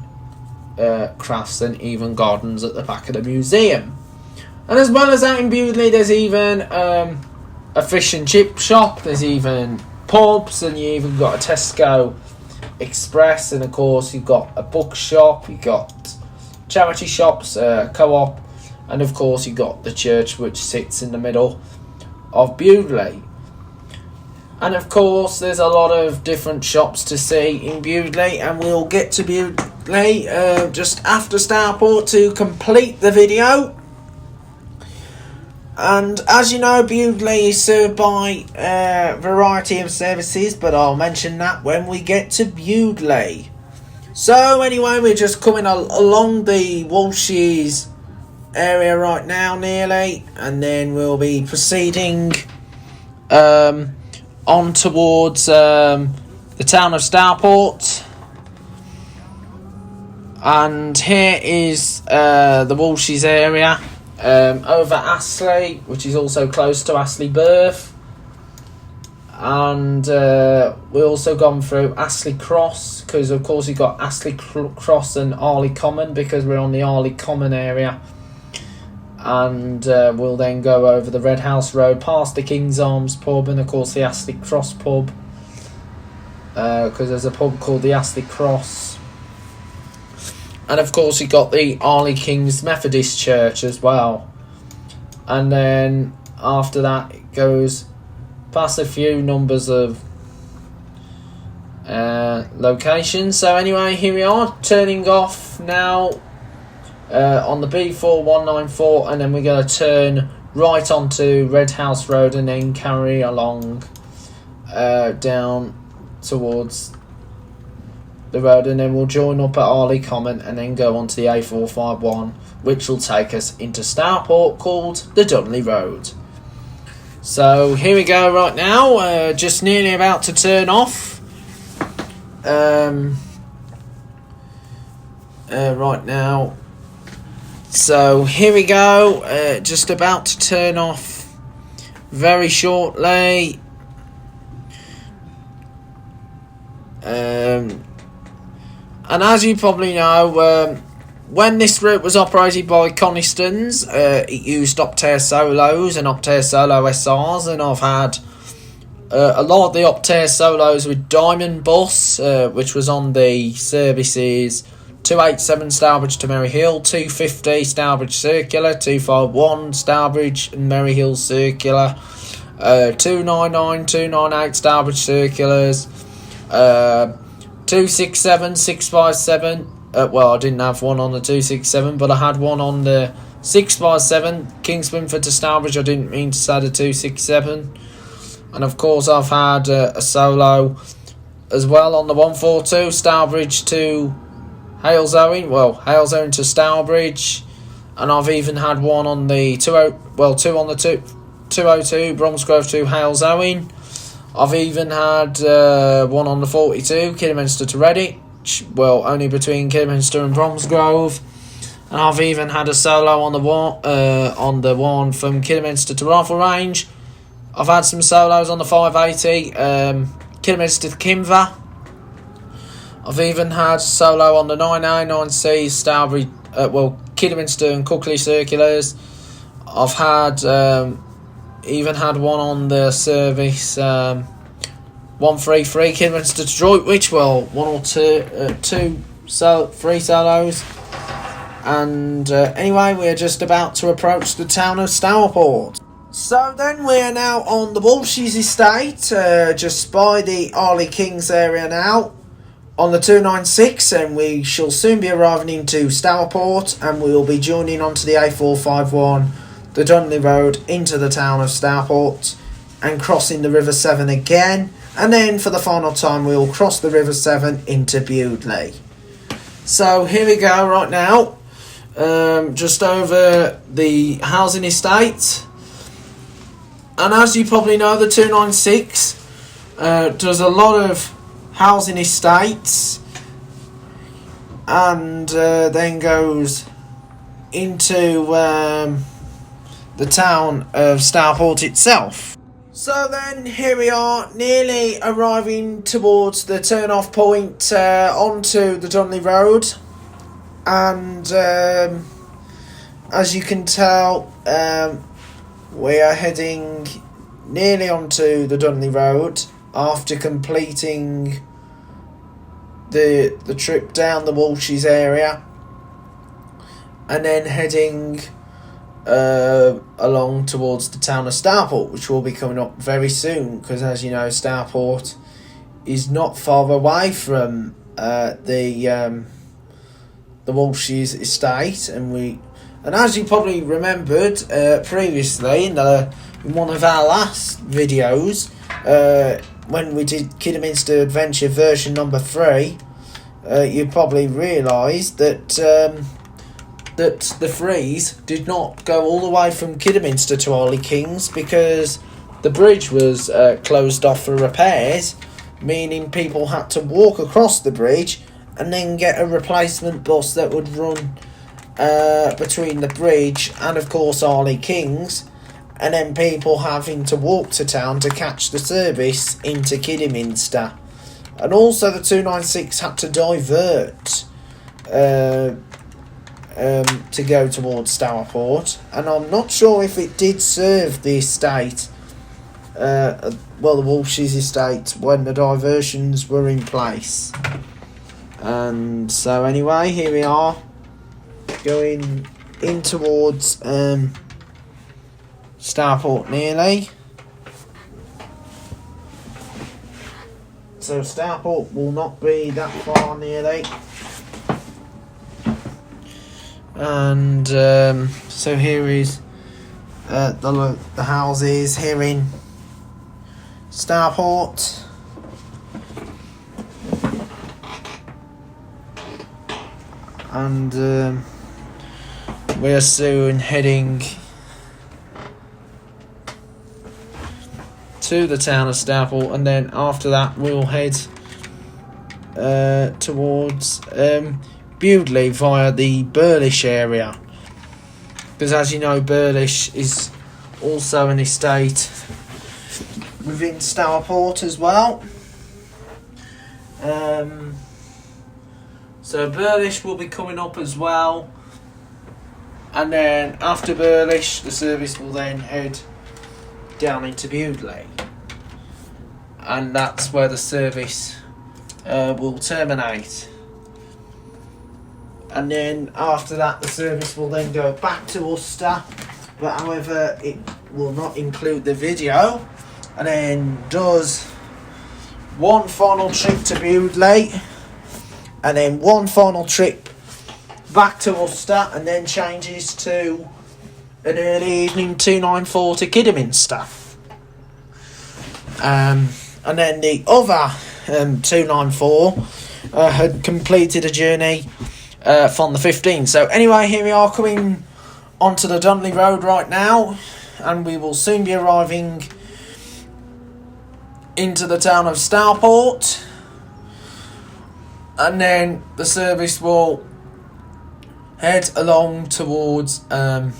Speaker 1: crafts and even gardens at the back of the museum. And as well as that, in Bewdley, there's even a fish and chip shop, there's even pubs, and you even got a Tesco Express, and of course you've got a bookshop, you've got charity shops, co-op, and of course you've got the church, which sits in the middle of Bewdley. And of course there's a lot of different shops to see in Bewdley, and we'll get to Bewdley just after Starport to complete the video. And as you know, Bewdley is served by a variety of services, but I'll mention that when we get to Bewdley. So anyway, we're just coming along the Walshes area right now nearly, and then we'll be proceeding on towards the town of Starport. And here is the Walshes area. Over Astley, which is also close to Astley Birth, and we also gone through Astley Cross, because of course you got Astley Cross and Arley Common, because we're on the Arley Common area. And we'll then go over the Red House Road past the King's Arms pub, and of course the Astley Cross pub, because there's a pub called the Astley Cross. And of course you got the Arley King's Methodist Church as well. And then after that it goes past a few numbers of locations. So anyway, here we are, turning off now on the B4194, and then we're going to turn right onto Red House Road and then carry along down towards the road, and then we'll join up at Arley Common and then go on to the A451, which will take us into Starport, called the Dudley Road. So here we go right now, just nearly about to turn off. Right now. So here we go, just about to turn off very shortly. And as you probably know, when this route was operated by Coniston's, it used Optare Solos and Optare Solo SRs, and I've had a lot of the Optare Solos with Diamond Bus, which was on the services 287 Stourbridge to Merry Hill, 250 Stourbridge Circular, 251 Stourbridge and Merry Hill Circular, 299, 298 Stourbridge Circulars, 267, 657. Well, I didn't have one on the 267, but I had one on the 657 Kingswinford to Stourbridge. I didn't mean to say the 267. And of course, I've had a solo as well on the 142 Stourbridge to Halesowen. Well, Halesowen to Stourbridge. And I've even had one on the 2 on the 202 Bromsgrove to Halesowen. I've even had one on the 42, Kidderminster to Redditch, well, only between Kidderminster and Bromsgrove. And I've even had a solo on the one from Kidderminster to Rifle Range. I've had some solos on the 580, Kidderminster to Kimver. I've even had solo on the 9A9C Stourbridge, Kidderminster and Cookley Circulars. I've had even had one on the service 133 Kidderminster to Droitwich, well, one or two three solos. And anyway, we're just about to approach the town of Starport. So then we are now on the Walshes estate, just by the Arley Kings area now, on the 296, and we shall soon be arriving into Starport, and we will be joining onto the A451, the Dudley Road, into the town of Starport, and crossing the River Severn again, and then for the final time we will cross the River Severn into Bewdley. So here we go right now, just over the housing estate. And as you probably know, the 296 does a lot of housing estates, and then goes into the town of Starport itself. So then here we are, nearly arriving towards the turn-off point onto the Dudley Road. and as you can tell, we are heading nearly onto the Dudley Road after completing the trip down the Walshes area, and then heading along towards the town of Starport, which will be coming up very soon, because as you know, Starport is not far away from the Walshes estate, and as you probably remembered previously in one of our last videos, when we did Kidderminster Adventure version number 3, you probably realised that the freeze did not go all the way from Kidderminster to Holy Kings, because the bridge was closed off for repairs, meaning people had to walk across the bridge and then get a replacement bus that would run between the bridge and of course Holy Kings, and then people having to walk to town to catch the service into Kidderminster. And also the 296 had to divert to go towards Starport, and I'm not sure if it did serve the estate, the Walshes estate, when the diversions were in place. And so anyway, here we are going in towards Starport nearly. So Starport will not be that far nearly. And so here is the houses here in Starport. And we are soon heading to the town of Starport, and then after that we'll head towards Bewdley via the Burlish area, because as you know, Burlish is also an estate within Starport as well. So Burlish will be coming up as well, and then after Burlish the service will then head down into Bewdley, and that's where the service will terminate. And then after that the service will then go back to Worcester, but however it will not include the video, and then does one final trip to Bewdley, and then one final trip back to Worcester, and then changes to an early evening 294 to Kidderminster. And then the other 294 had completed a journey from the 15th. So anyway, here we are coming onto the Dudley Road right now, and we will soon be arriving into the town of Starport, and then the service will head along towards the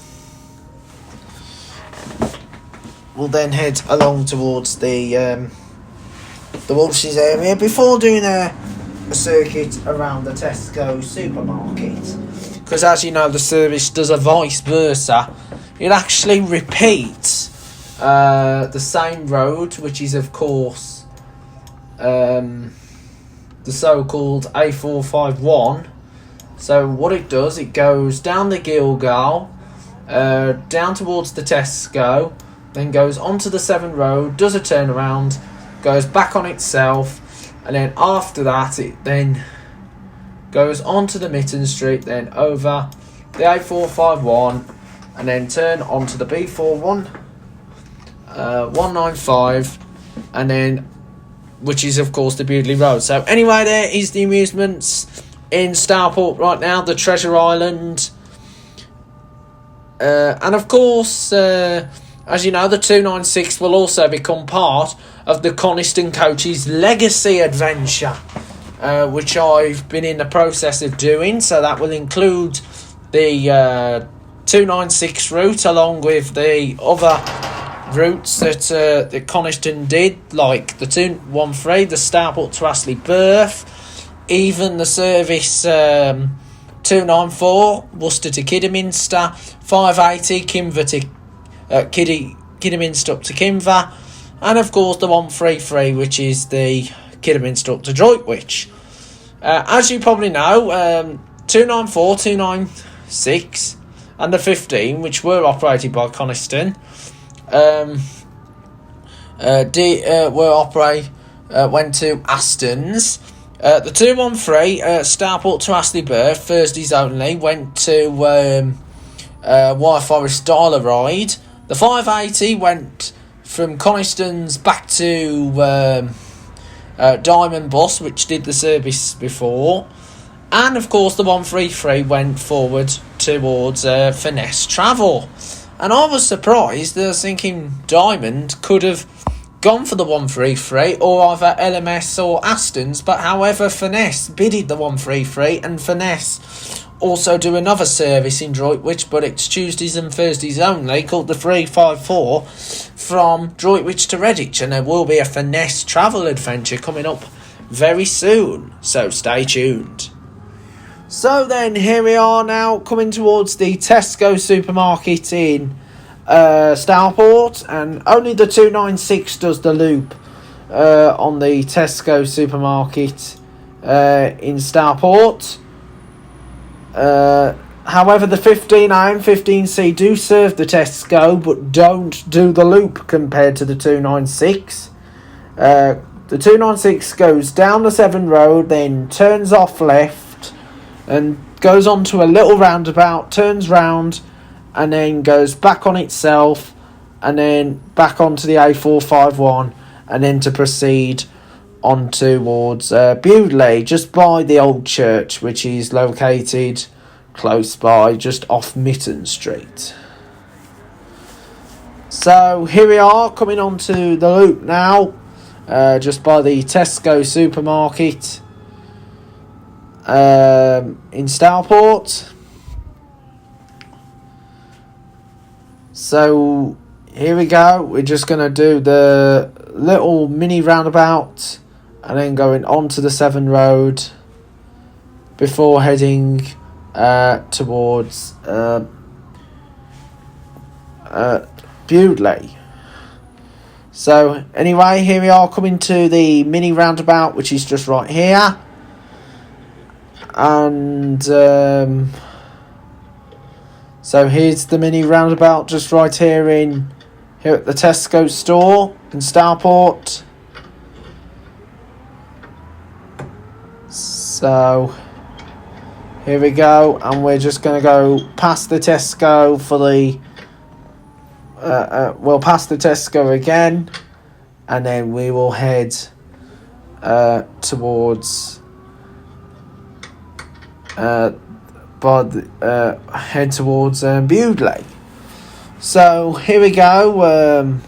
Speaker 1: Walshes area before doing a circuit around the Tesco supermarket, because as you know, the service does a vice versa. It actually repeats the same road, which is of course the so-called A451. So what it does, it goes down the Gilgal, down towards the Tesco, then goes onto the 7 Road, does a turnaround, goes back on itself, and then after that it then goes onto the Mitten Street, then over the A451, and then turn onto the B41 195, and then which is of course the Bewdley Road. So anyway, there is the amusements in Starport right now, the Treasure Island, and of course as you know, the 296 will also become part of the Coniston Coaches Legacy Adventure, which I've been in the process of doing. So that will include the 296 route along with the other routes that the Coniston did, like the 213, the Starport to Astley Birth, even the service to 294 Worcester to Kidderminster, 580 Kidderminster up to Kinver, and of course the 133, which is the Kidderminster up to Droitwich. As you probably know, 294, 296 and the 15, which were operated by Coniston, went to Astons. The 213, Starport to Astley Burr, Thursdays only, went to Forest Ride. The 580 went from Coniston's back to Diamond Bus, which did the service before. And of course the 133 went forward towards Finesse Travel. And I was surprised. I was thinking Diamond could have gone for the 133 or either LMS or Astons, but however Finesse bidded the 133, and Finesse also do another service in Droitwich, but it's Tuesdays and Thursdays only, called the 354 from Droitwich to Redditch, and there will be a Finesse travel adventure coming up very soon, so stay tuned. So then, here we are now coming towards the Tesco supermarket in Starport, and only the 296 does the loop on the Tesco supermarket in Starport. However, the 15A and 15C do serve the Tesco, but don't do the loop compared to the 296. The 296 goes down the 7 Road, then turns off left and goes on to a little roundabout, turns round, and then goes back on itself, and then back onto the A451, and then to proceed on towards Bewdley, just by the old church, which is located close by, just off Mitten Street. So here we are, coming onto the loop now, just by the Tesco supermarket in Starport. So here we go, we're just going to do the little mini roundabout and then going onto the 7 Road before heading towards Bewdley. So anyway, here we are coming to the mini roundabout, which is just right here, and so here's the mini roundabout just right here at the Tesco store in Starport. So here we go, and we're just going to go past the Tesco for the past the Tesco again, and then we will head towards Bewdley. So here we go,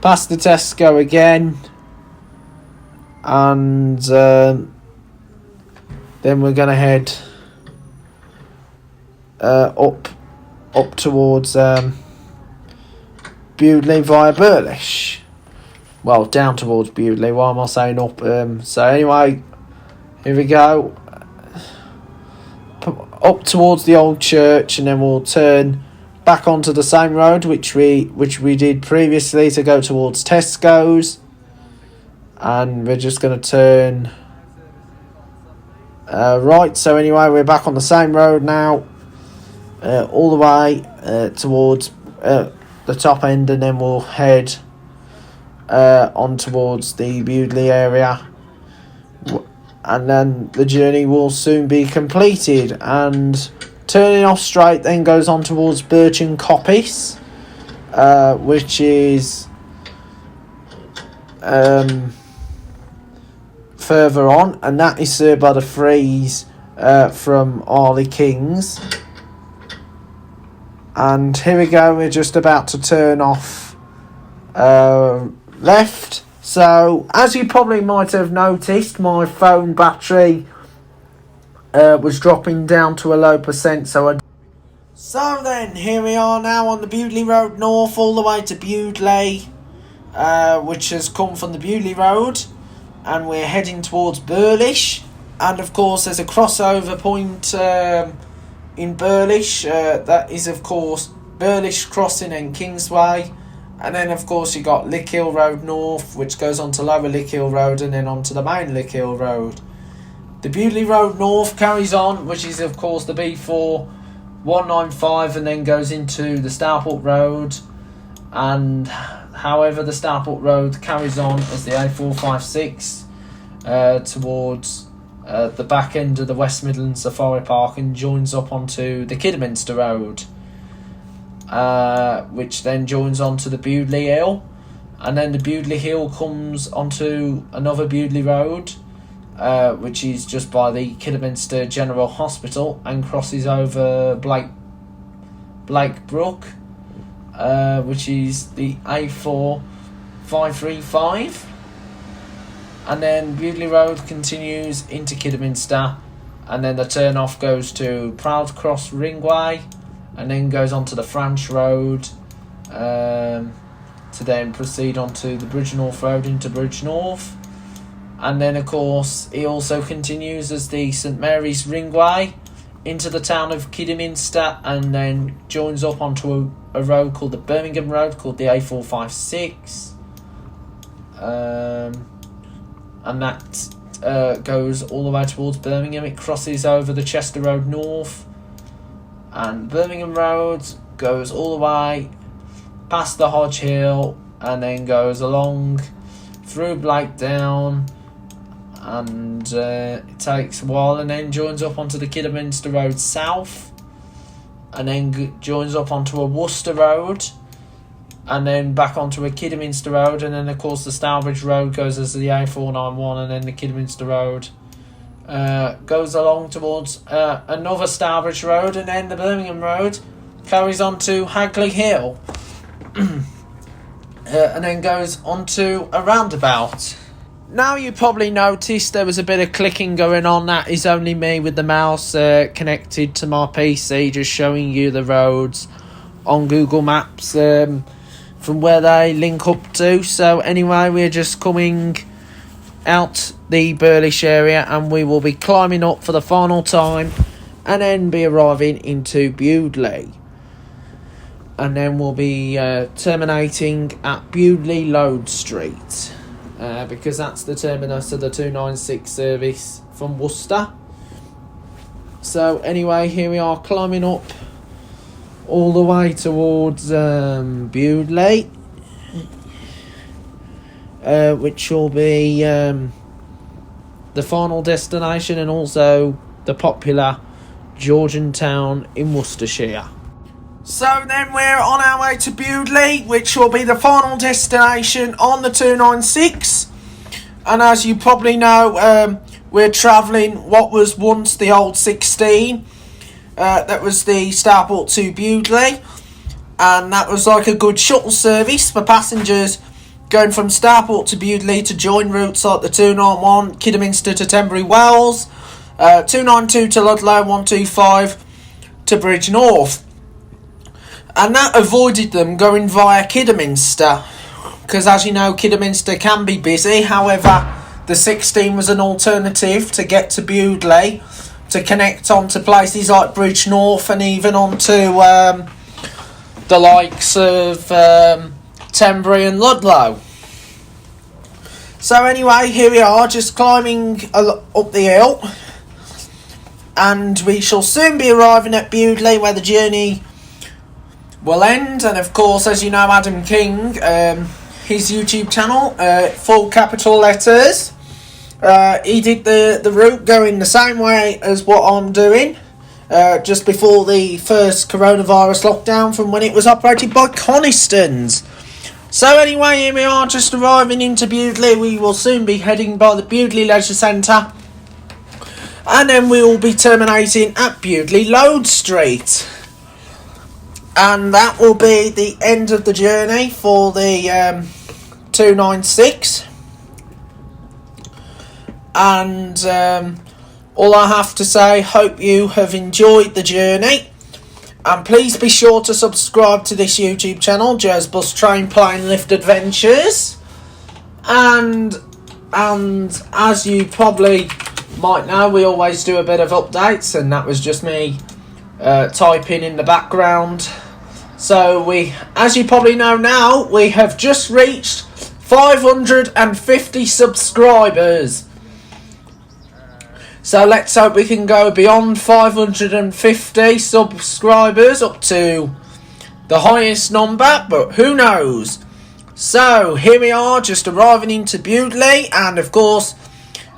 Speaker 1: past the Tesco again, and then we're going to head up towards Bewdley via Burlish. Well, down towards Bewdley. Why am I saying up? So anyway, here we go. Up towards the old church, and then we'll turn back onto the same road which we did previously to go towards Tesco's, and we're just going to turn right. So anyway, we're back on the same road now, all the way towards the top end, and then we'll head on towards the Bewdley area, and then the journey will soon be completed, and turning off straight then goes on towards Birch Coppice, which is further on, and that is served by the Freeze from Arley Kings. And here we go, we're just about to turn off left. So as you probably might have noticed, my phone battery was dropping down to a low percent, so then here we are now on the Bewdley Road North all the way to Bewdley, which has come from the Bewdley Road, and we're heading towards Burlish. And of course there's a crossover point in Burlish. That is of course Burlish Crossing and Kingsway. And then of course you got Lickhill Road North, which goes on to Lower Lickhill Road and then on to the main Lickhill Road. The Bewdley Road North carries on, which is of course the B4 195, and then goes into the Starport Road. And however the Starport Road carries on as the A456 towards the back end of the West Midlands Safari Park and joins up onto the Kidderminster Road, which then joins onto the Bewdley Hill, and then the Bewdley Hill comes onto another Bewdley Road, which is just by the Kidderminster General Hospital, and crosses over Blake Brook, which is the A4535. And then Bewdley Road continues into Kidderminster, and then the turn off goes to Proud Cross Ringway, and then goes on to the Franch Road, to then proceed onto the Bridge North Road into Bridge North. And then of course it also continues as the St Mary's Ringway into the town of Kidderminster, and then joins up onto a road called the Birmingham Road, called the A456. And that goes all the way towards Birmingham. It crosses over the Chester Road North, and Birmingham Road goes all the way past the Hodge Hill, and then goes along through Blakedown, and it takes a while, and then joins up onto the Kidderminster Road South, and then joins up onto a Worcester Road, and then back onto a Kidderminster Road, and then of course the Stourbridge Road goes as the A491, and then the Kidderminster Road goes along towards another Stourbridge Road, and then the Birmingham Road carries on to Hagley Hill, and then goes onto a roundabout. Now you probably noticed there was a bit of clicking going on. That is only me with the mouse connected to my PC, just showing you the roads on Google Maps from where they link up to. So anyway, we're just coming out the Burlish area, and we will be climbing up for the final time, and then be arriving into Bewdley, and then we'll be terminating at Bewdley Lode Street, because that's the terminus of the 296 service from Worcester. So anyway, here we are climbing up all the way towards Bewdley, which will be the final destination, and also the popular Georgian town in Worcestershire. So then we're on our way to Bewdley, which will be the final destination on the 296. And as you probably know, we're travelling what was once the old 16. That was the Starport to Bewdley, and that was like a good shuttle service for passengers going from Starport to Bewdley to join routes like the 291 Kidderminster to Tenbury Wells, 292 to Ludlow, 125 to Bridge North. And that avoided them going via Kidderminster, because as you know, Kidderminster can be busy. However, the 16 was an alternative to get to Bewdley, to connect on to places like Bridge North, and even onto the likes of Tenbury and Ludlow. So anyway, here we are, just climbing up the hill, and we shall soon be arriving at Bewdley, where the journey will end. And of course, as you know, Adam King, his YouTube channel, full capital letters, he did the route going the same way as what I'm doing, just before the first coronavirus lockdown, from when it was operated by Coniston's. So anyway, here we are, just arriving into Bewdley. We will soon be heading by the Bewdley Leisure Centre, and then we will be terminating at Bewdley Lode Street. And that will be the end of the journey for the 296. And all I have to say, hope you have enjoyed the journey. And please be sure to subscribe to this YouTube channel, Joe's Bus Train Plane Lift Adventures. And as you probably might know, we always do a bit of updates, and that was just me typing in the background. So we, as you probably know now, we have just reached 550 subscribers. So let's hope we can go beyond 550 subscribers up to the highest number, but who knows. So here we are, just arriving into Bewdley, and of course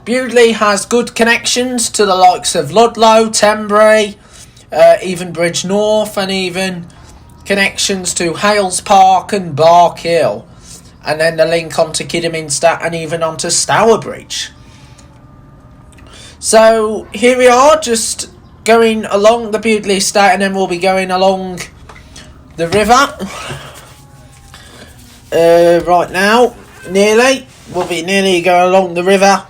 Speaker 1: Bewdley has good connections to the likes of Ludlow, Tenbury, even Bridge North, and even connections to Hales Park and Barkhill, and then the link onto Kidderminster and even onto Stourbridge. So here we are, just going along the Bewdley estate, and then we'll be going along the river. Right now, we'll be nearly going along the river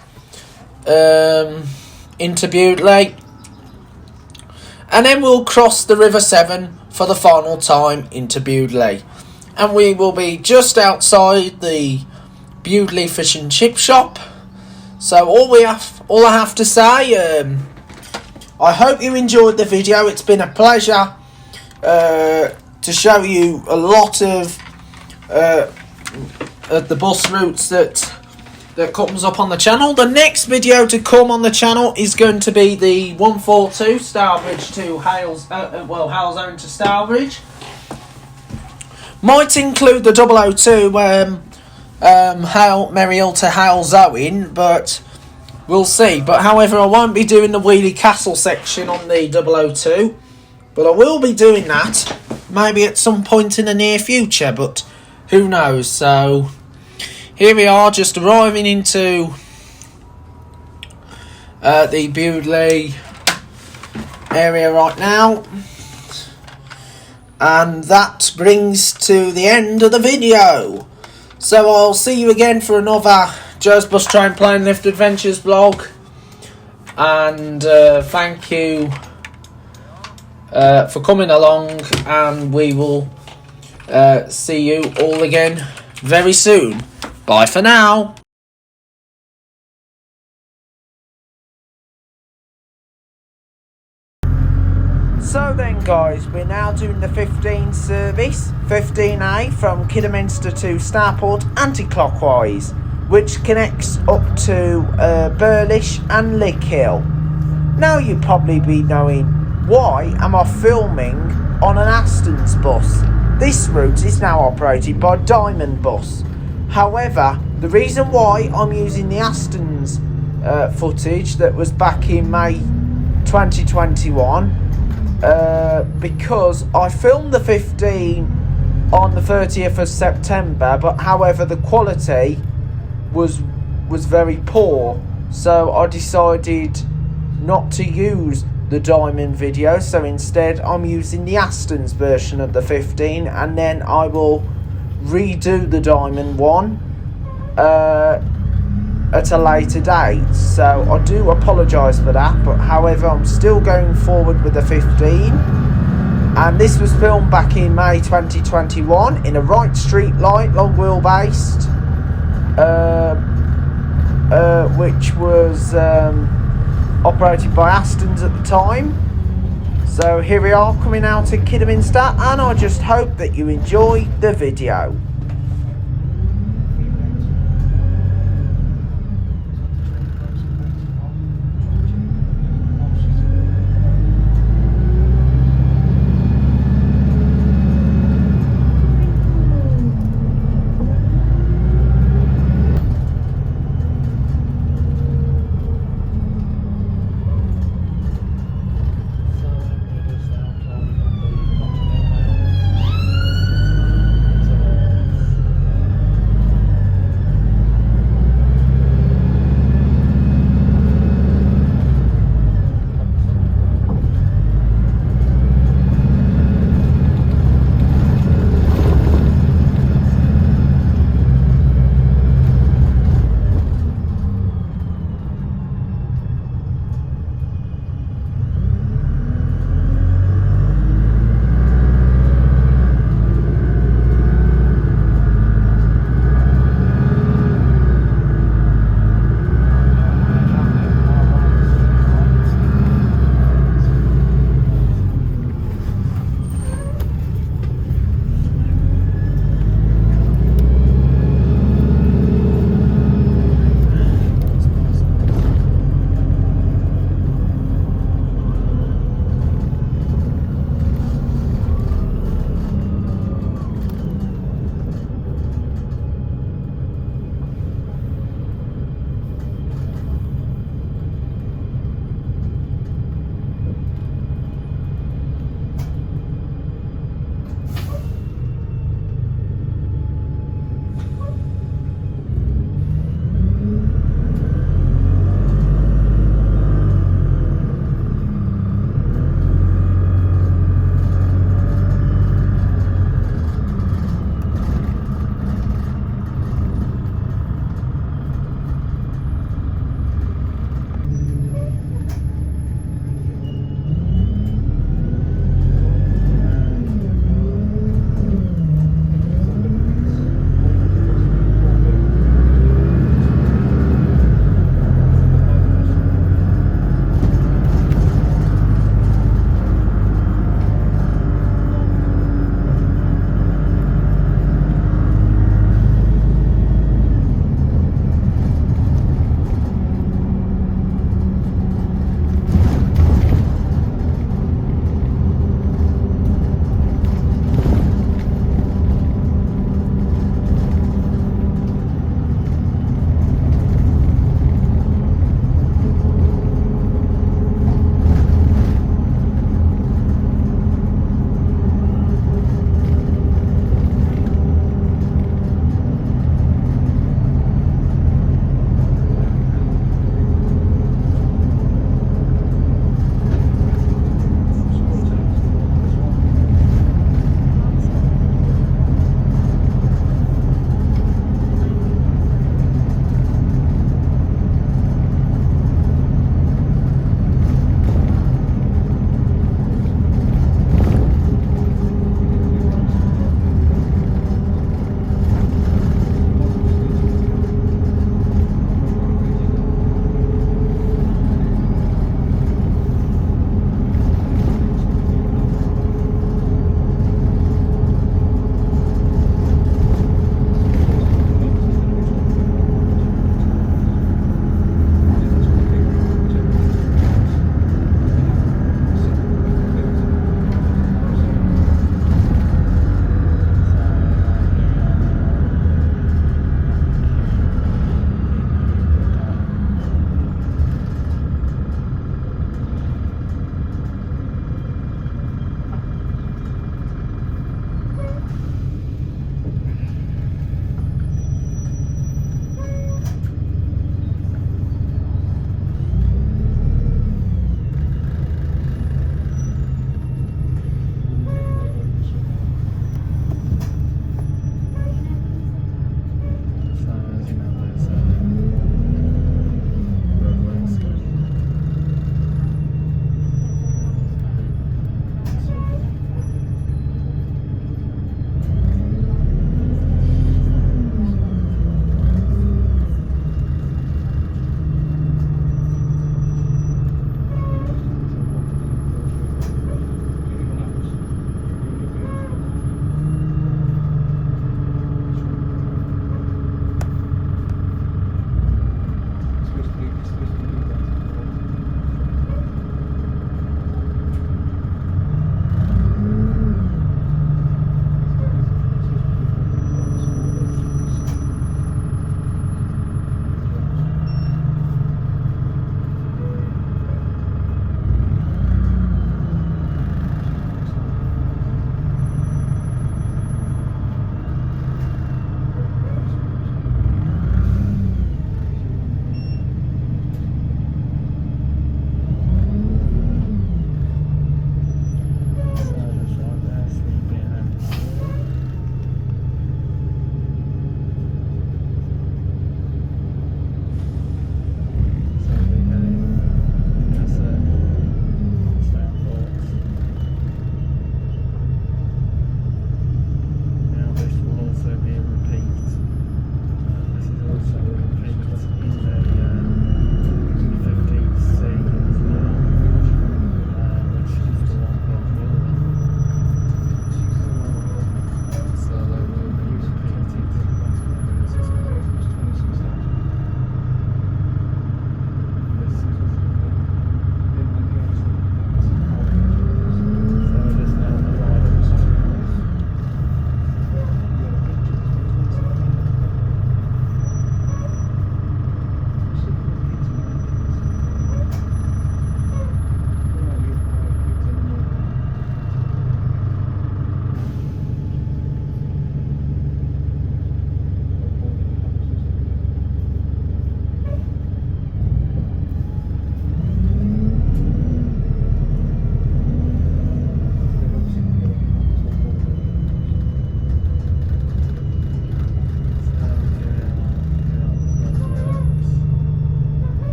Speaker 1: into Bewdley, and then we'll cross the River Severn for the final time into Bewdley, and we will be just outside the Bewdley Fish and Chip Shop. So all I have to say, I hope you enjoyed the video. It's been a pleasure to show you a lot of the bus routes that comes up on the channel. The next video to come on the channel is going to be the 142 Stourbridge to Hales, Halezone to Stourbridge. Might include the 002 Merrill to Halezone, but we'll see. But however, I won't be doing the Wheely Castle section on the 002, but I will be doing that maybe at some point in the near future, but who knows. So here we are, just arriving into the Bewdley area right now, and that brings to the end of the video. So I'll see you again for another Joe's Bus Train Plane Lift Adventures vlog, and thank you for coming along, and we will see you all again very soon. Bye for now. So then guys, we're now doing the 15 service, 15A from Kidderminster to Starport anti-clockwise, which connects up to Burlish and Lickhill. Now you probably be knowing, why am I filming on an Astons bus? This route is now operated by Diamond Bus. However, the reason why I'm using the Astons footage that was back in May 2021, because I filmed the 15 on the 30th of September, but however the quality was very poor, so I decided not to use the Diamond video, so instead I'm using the Astons version of the 15, and then I will redo the Diamond one at a later date. So I do apologise for that, but however I'm still going forward with the 15, and this was filmed back in May 2021 in a Wright Street light, long wheelbase, which was operated by Astons at the time. So here we are coming out of Kidderminster, and I just hope that you enjoy the video.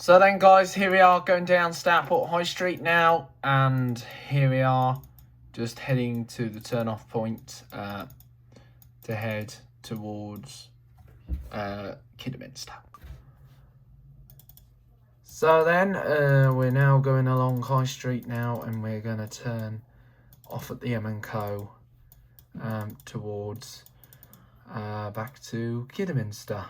Speaker 1: So then guys, here we are going down Starport High Street now, and here we are just heading to the turn off point to head towards Kidderminster. So then we're now going along High Street now, and we're going to turn off at the M&Co towards back to Kidderminster.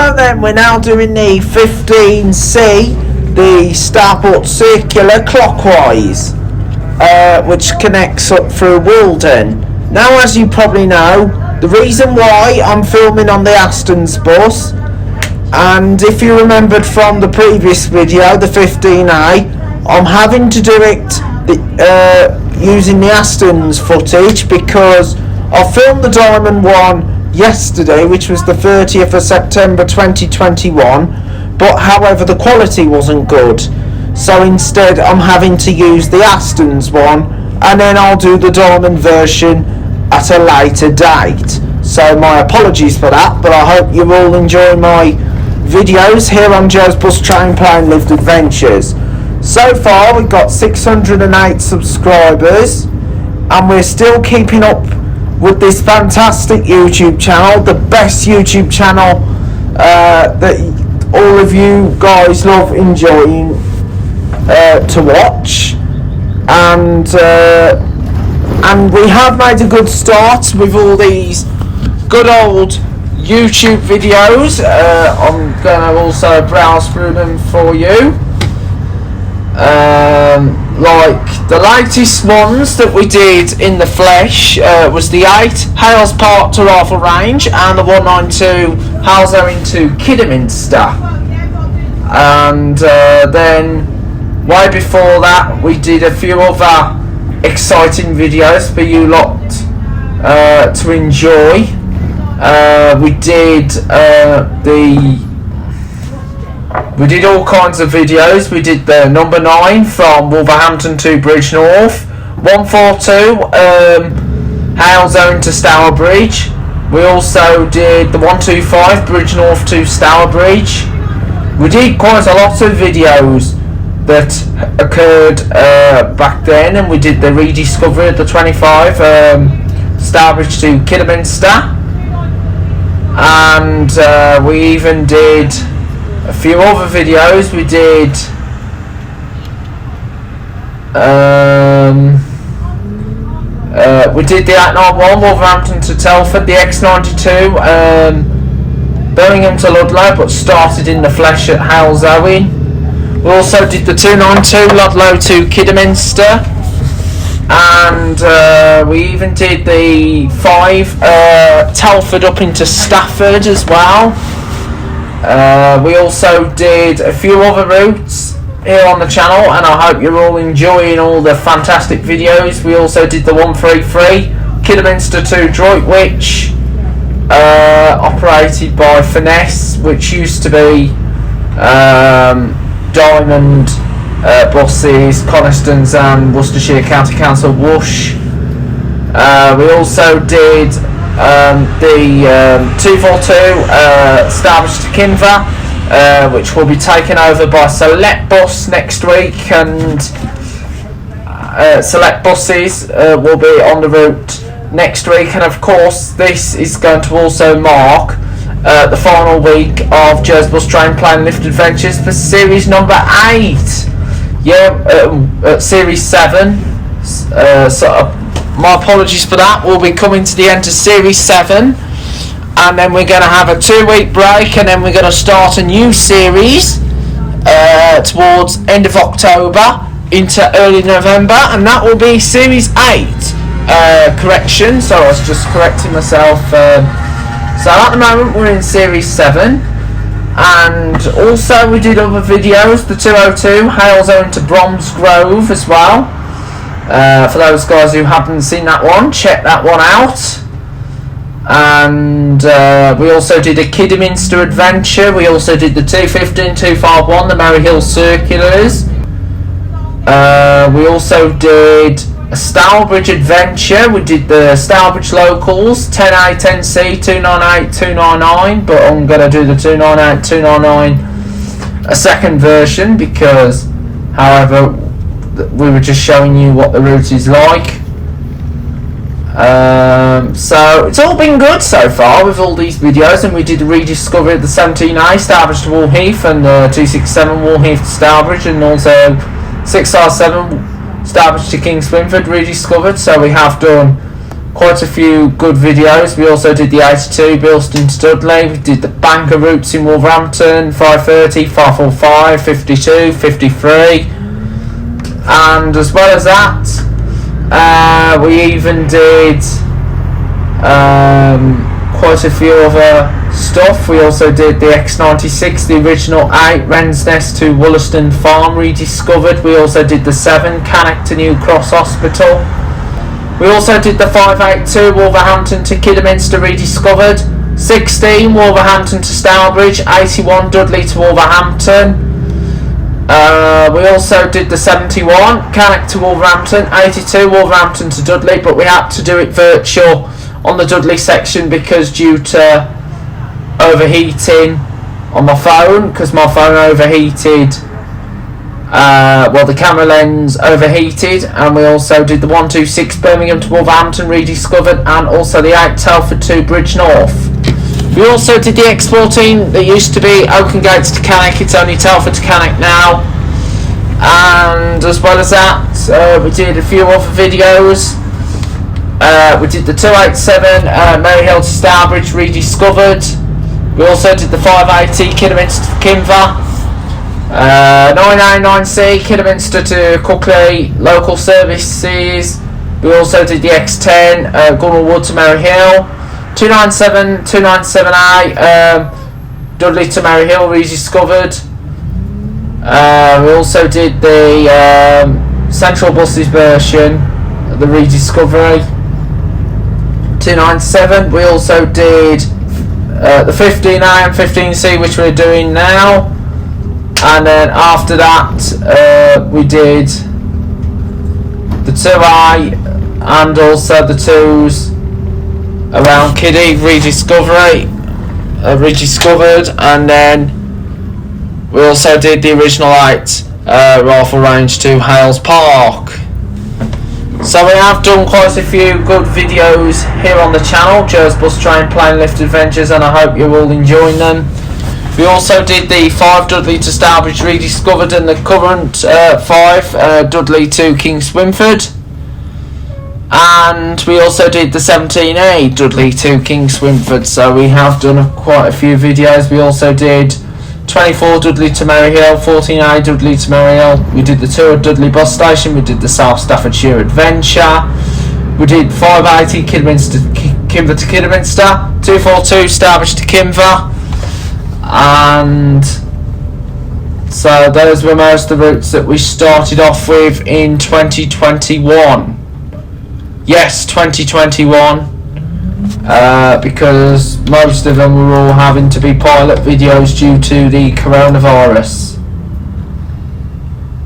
Speaker 2: So then we're now doing the 15C, the Starport Circular clockwise, which connects up through Wilden. Now, as you probably know, the reason why I'm filming on the Astons bus, and if you remembered from the previous video, the 15A, I'm having to do it using the Astons footage because I filmed the Diamond one yesterday, which was the 30th of September 2021, but however the quality wasn't good, so instead I'm having to use the Astons one, and then I'll do the Diamond version at a later date. So my apologies for that, but I hope you all enjoy my videos here on Joe's Bus Train Plane Lift Adventures. So far we've got 608 subscribers, and we're still keeping up with this fantastic YouTube channel, the best YouTube channel that all of you guys love enjoying to watch, and we have made a good start with all these good old YouTube videos. I'm going to also browse through them for you. Like the latest ones that we did in the flesh was the 8 Hales Park to Rifle Range and the 192 Hales Owing to Kidderminster, and then way before that we did a few other exciting videos for you lot to enjoy. We did all kinds of videos. We did the number 9 from Wolverhampton to Bridge North, 142 Hales Owing to Stourbridge. We also did the 125 Bridge North to Stourbridge. We did quite a lot of videos that occurred back then, and we did the rediscovery of the 25 Stourbridge to Kidderminster, and we even did a few other videos. We did the 891 Wolverhampton to Telford, the X92 Birmingham to Ludlow, but started in the flesh at Hales Owing. We also did the 292 Ludlow to Kidderminster, and we even did the 5 Telford up into Stafford as well. We also did a few other routes here on the channel, and I hope you're all enjoying all the fantastic videos. We also did the 133 Kidderminster to Droitwich, operated by Finesse, which used to be Diamond buses, Coniston's and Worcestershire County Council Whoosh. We also did the 242 Stourbridge to Kinver, which will be taken over by Select Bus next week, and Select Buses will be on the route next week. And of course this is going to also mark the final week of Joe's Bus Train Plane Lift Adventures for series number 8. Series 7. So my apologies for that. We'll be coming to the end of series 7, and then we're going to have a 2-week break, and then we're going to start a new series towards end of October into early November, and that will be series 8. Correction, so I was just correcting myself. So at the moment we're in series 7, and also we did other videos, the 202 Hales Owing to Bromsgrove as well. For those guys who haven't seen that one, check that one out. And we also did a Kidderminster adventure. We also did the 215, 251, the Mary Hill Circulars. We also did a Stourbridge adventure. We did the Stourbridge locals, 10A, 10C, 298, 299, but I'm going to do the 298, 299 a second version because, however, we were just showing you what the route is like. So it's all been good so far with all these videos, and we did a rediscovery of the 17A Stourbridge to Woolheath, and the 267 Woolheath to Stourbridge, and also 6R7 Stourbridge to Kings Swinford rediscovered. So we have done
Speaker 1: quite a few good videos. We also did the 82 Bilston to Dudley. We did the banker routes in Wolverhampton, 530, 545, 52, 53. And as well as that, we even did quite a few other stuff. We also did the X96, the original 8 Wrensness to Wollaston Farm rediscovered. We also did the 7 Cannock to New Cross Hospital. We also did the 582 Wolverhampton to Kidderminster rediscovered, 16 Wolverhampton to Stourbridge, 81 Dudley to Wolverhampton. We also did the 71 Cannock to Wolverhampton, 82 Wolverhampton to Dudley, but we had to do it virtual on the Dudley section because due to overheating on my phone, because my phone overheated. The camera lens overheated, and we also did the 126 Birmingham to Wolverhampton rediscovered, and also the 8 Telford to Bridge North. We also did the X14 that used to be Oaken Gates to Cannock. It's only Telford to Cannock now. And as well as that, we did a few other videos. We did the 287 Maryhill to Stourbridge rediscovered. We also did the 580 Kidderminster to Kimver. 999C Kidderminster to Cookley local services. We also did the X10 Gunwell Wood to Maryhill. 297 297A Dudley to Maryhill rediscovered. We also did the Central Buses version, the rediscovery. 297. We also did the 15A and 15C, which we're doing now. And then after that, we did the 2A and also the 2s around Kiddie rediscovered, and then we also did the original 8 rifle range to Hales Park. So we have done quite a few good videos here on the channel, Joe's Bus Train Plane Lift Adventures, and I hope you're all enjoying them. We also did the 5 Dudley to Stourbridge rediscovered, and the current 5 Dudley to King Swinford. And we also did the 17A Dudley to King Swinford, so we have done quite a few videos. We also did 24 Dudley to Maryhill, 14A Dudley to Maryhill. We did the 2 at Dudley Bus Station. We did the South Staffordshire Adventure. We did 580 Kimver to Kidderminster, 242 Stourbridge to Kimver. And so those were most of the routes that we started off with in 2021. Yes, 2021, because most of them were all having to be pilot videos due to the coronavirus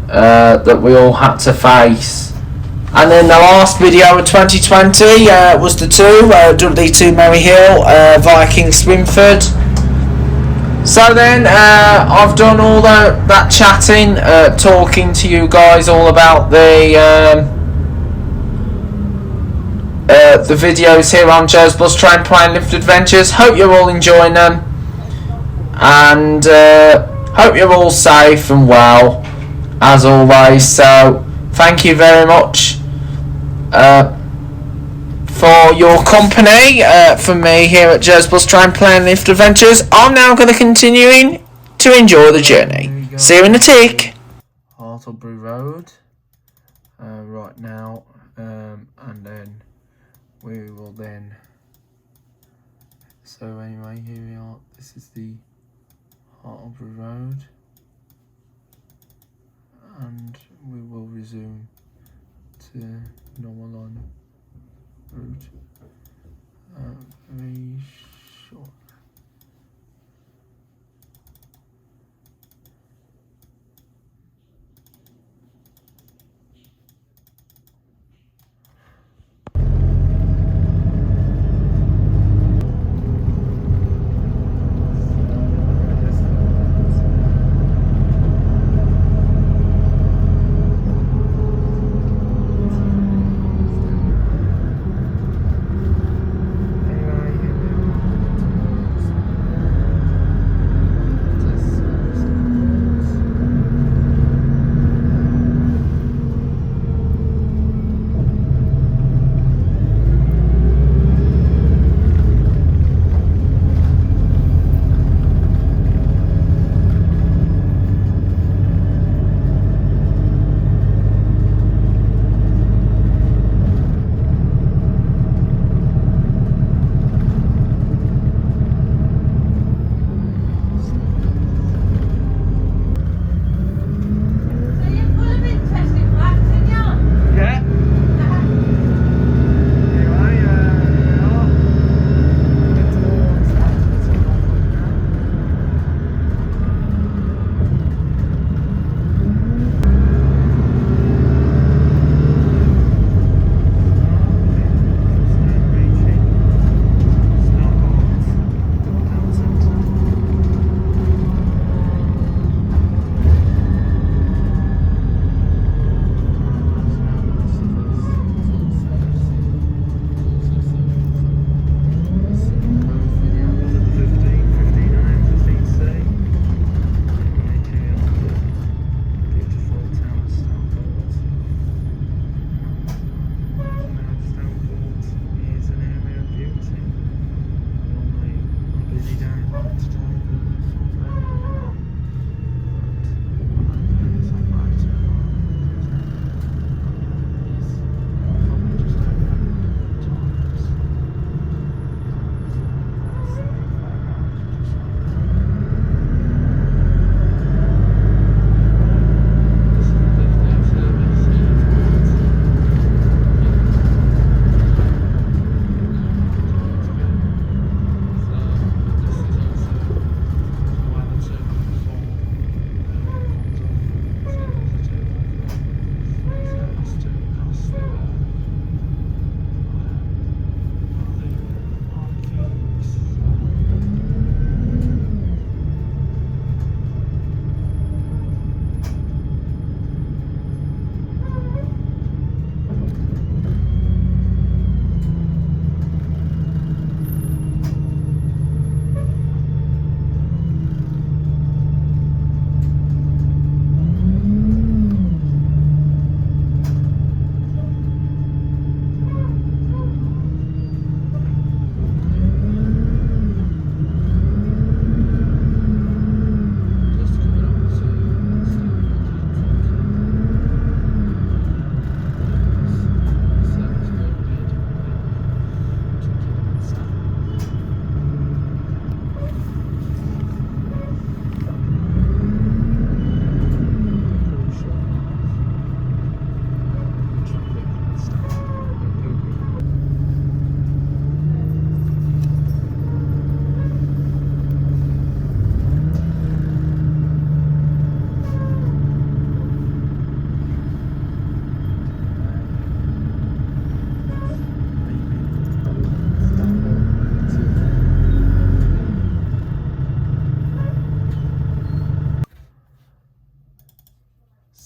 Speaker 1: that we all had to face. And then the last video of 2020 was the 2 Dudley to Maryhill via King Swinford. So then I've done all that chatting, talking to you guys all about the videos here on Joe's Bus Train Plane Lift Adventures. Hope you're all enjoying them, and hope you're all safe and well as always. So thank you very much for your company from me here at Joe's Bus Train Plane Lift Adventures. I'm now going to continue to enjoy the journey. See you in a tick. Hartlebury Road right now, and then we will then, so anyway, here we are. This is the Hartlebury Road, and we will resume to normal line route very short.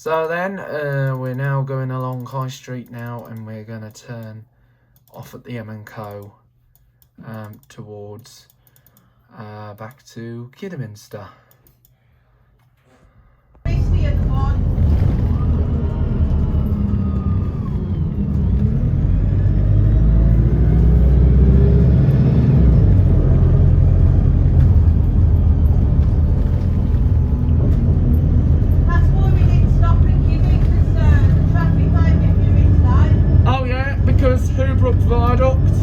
Speaker 1: So then we're now going along High Street now, and we're going to turn off at the M&Co towards back to Kidderminster. Viaduct.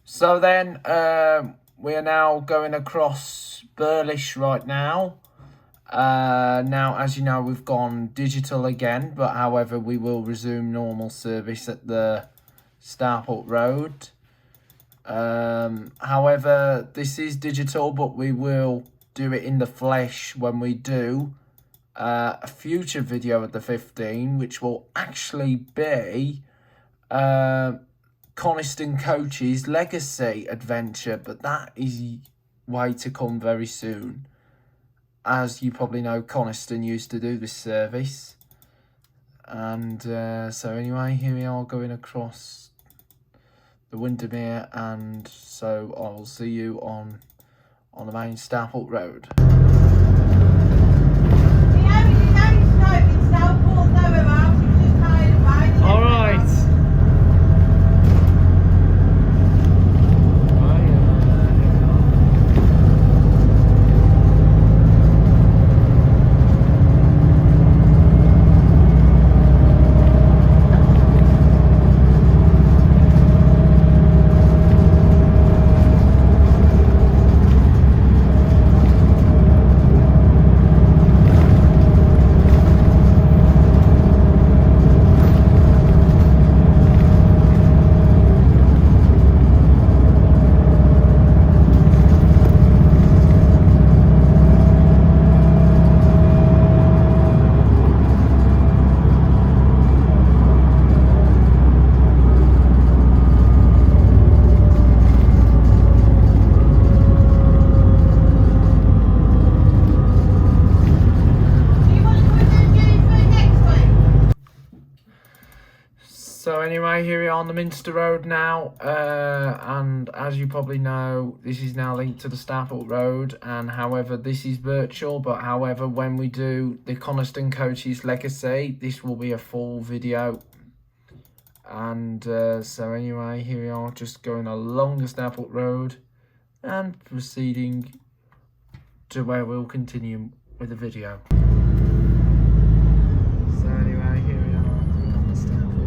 Speaker 1: So then we are now going across Burlish right now. Now, as you know, we've gone digital again, but however, we will resume normal service at the Starport Road. However, this is digital, but we will do it in the flesh when we do a future video at the 15, which will actually be Coniston Coaches Legacy Adventure, but that is way to come very soon. As you probably know, Coniston used to do this service. And so anyway, here we are going across the Windermere, and so I will see you on the main Starport Road. All right. anyway, here we are on the Minster Road now, and as you probably know, this is now linked to the Starport Road, and however, this is virtual, but however, when we do the Coniston Coaches Legacy, this will be a full video. And so anyway, here we are, just going along the Starport Road and proceeding to where we'll continue with the video. So anyway, here we are on the Starport Road.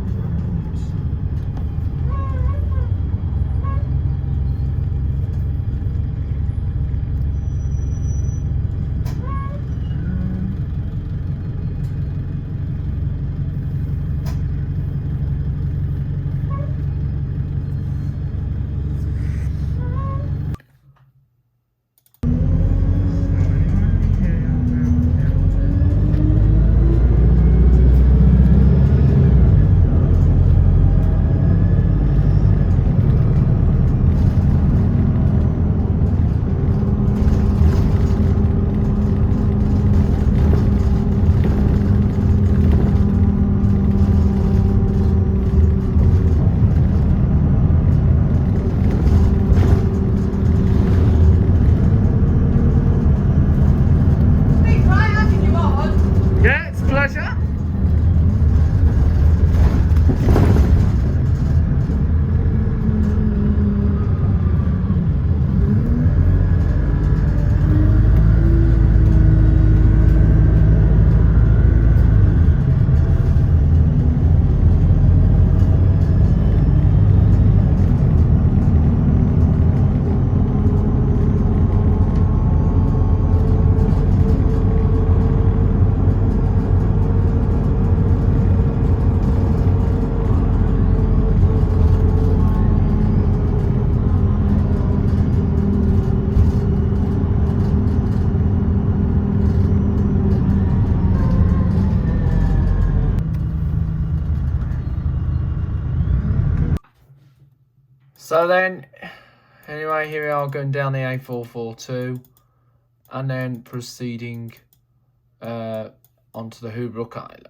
Speaker 1: So then, anyway, here we are going down the A442 and then proceeding onto the Hoobrook Island.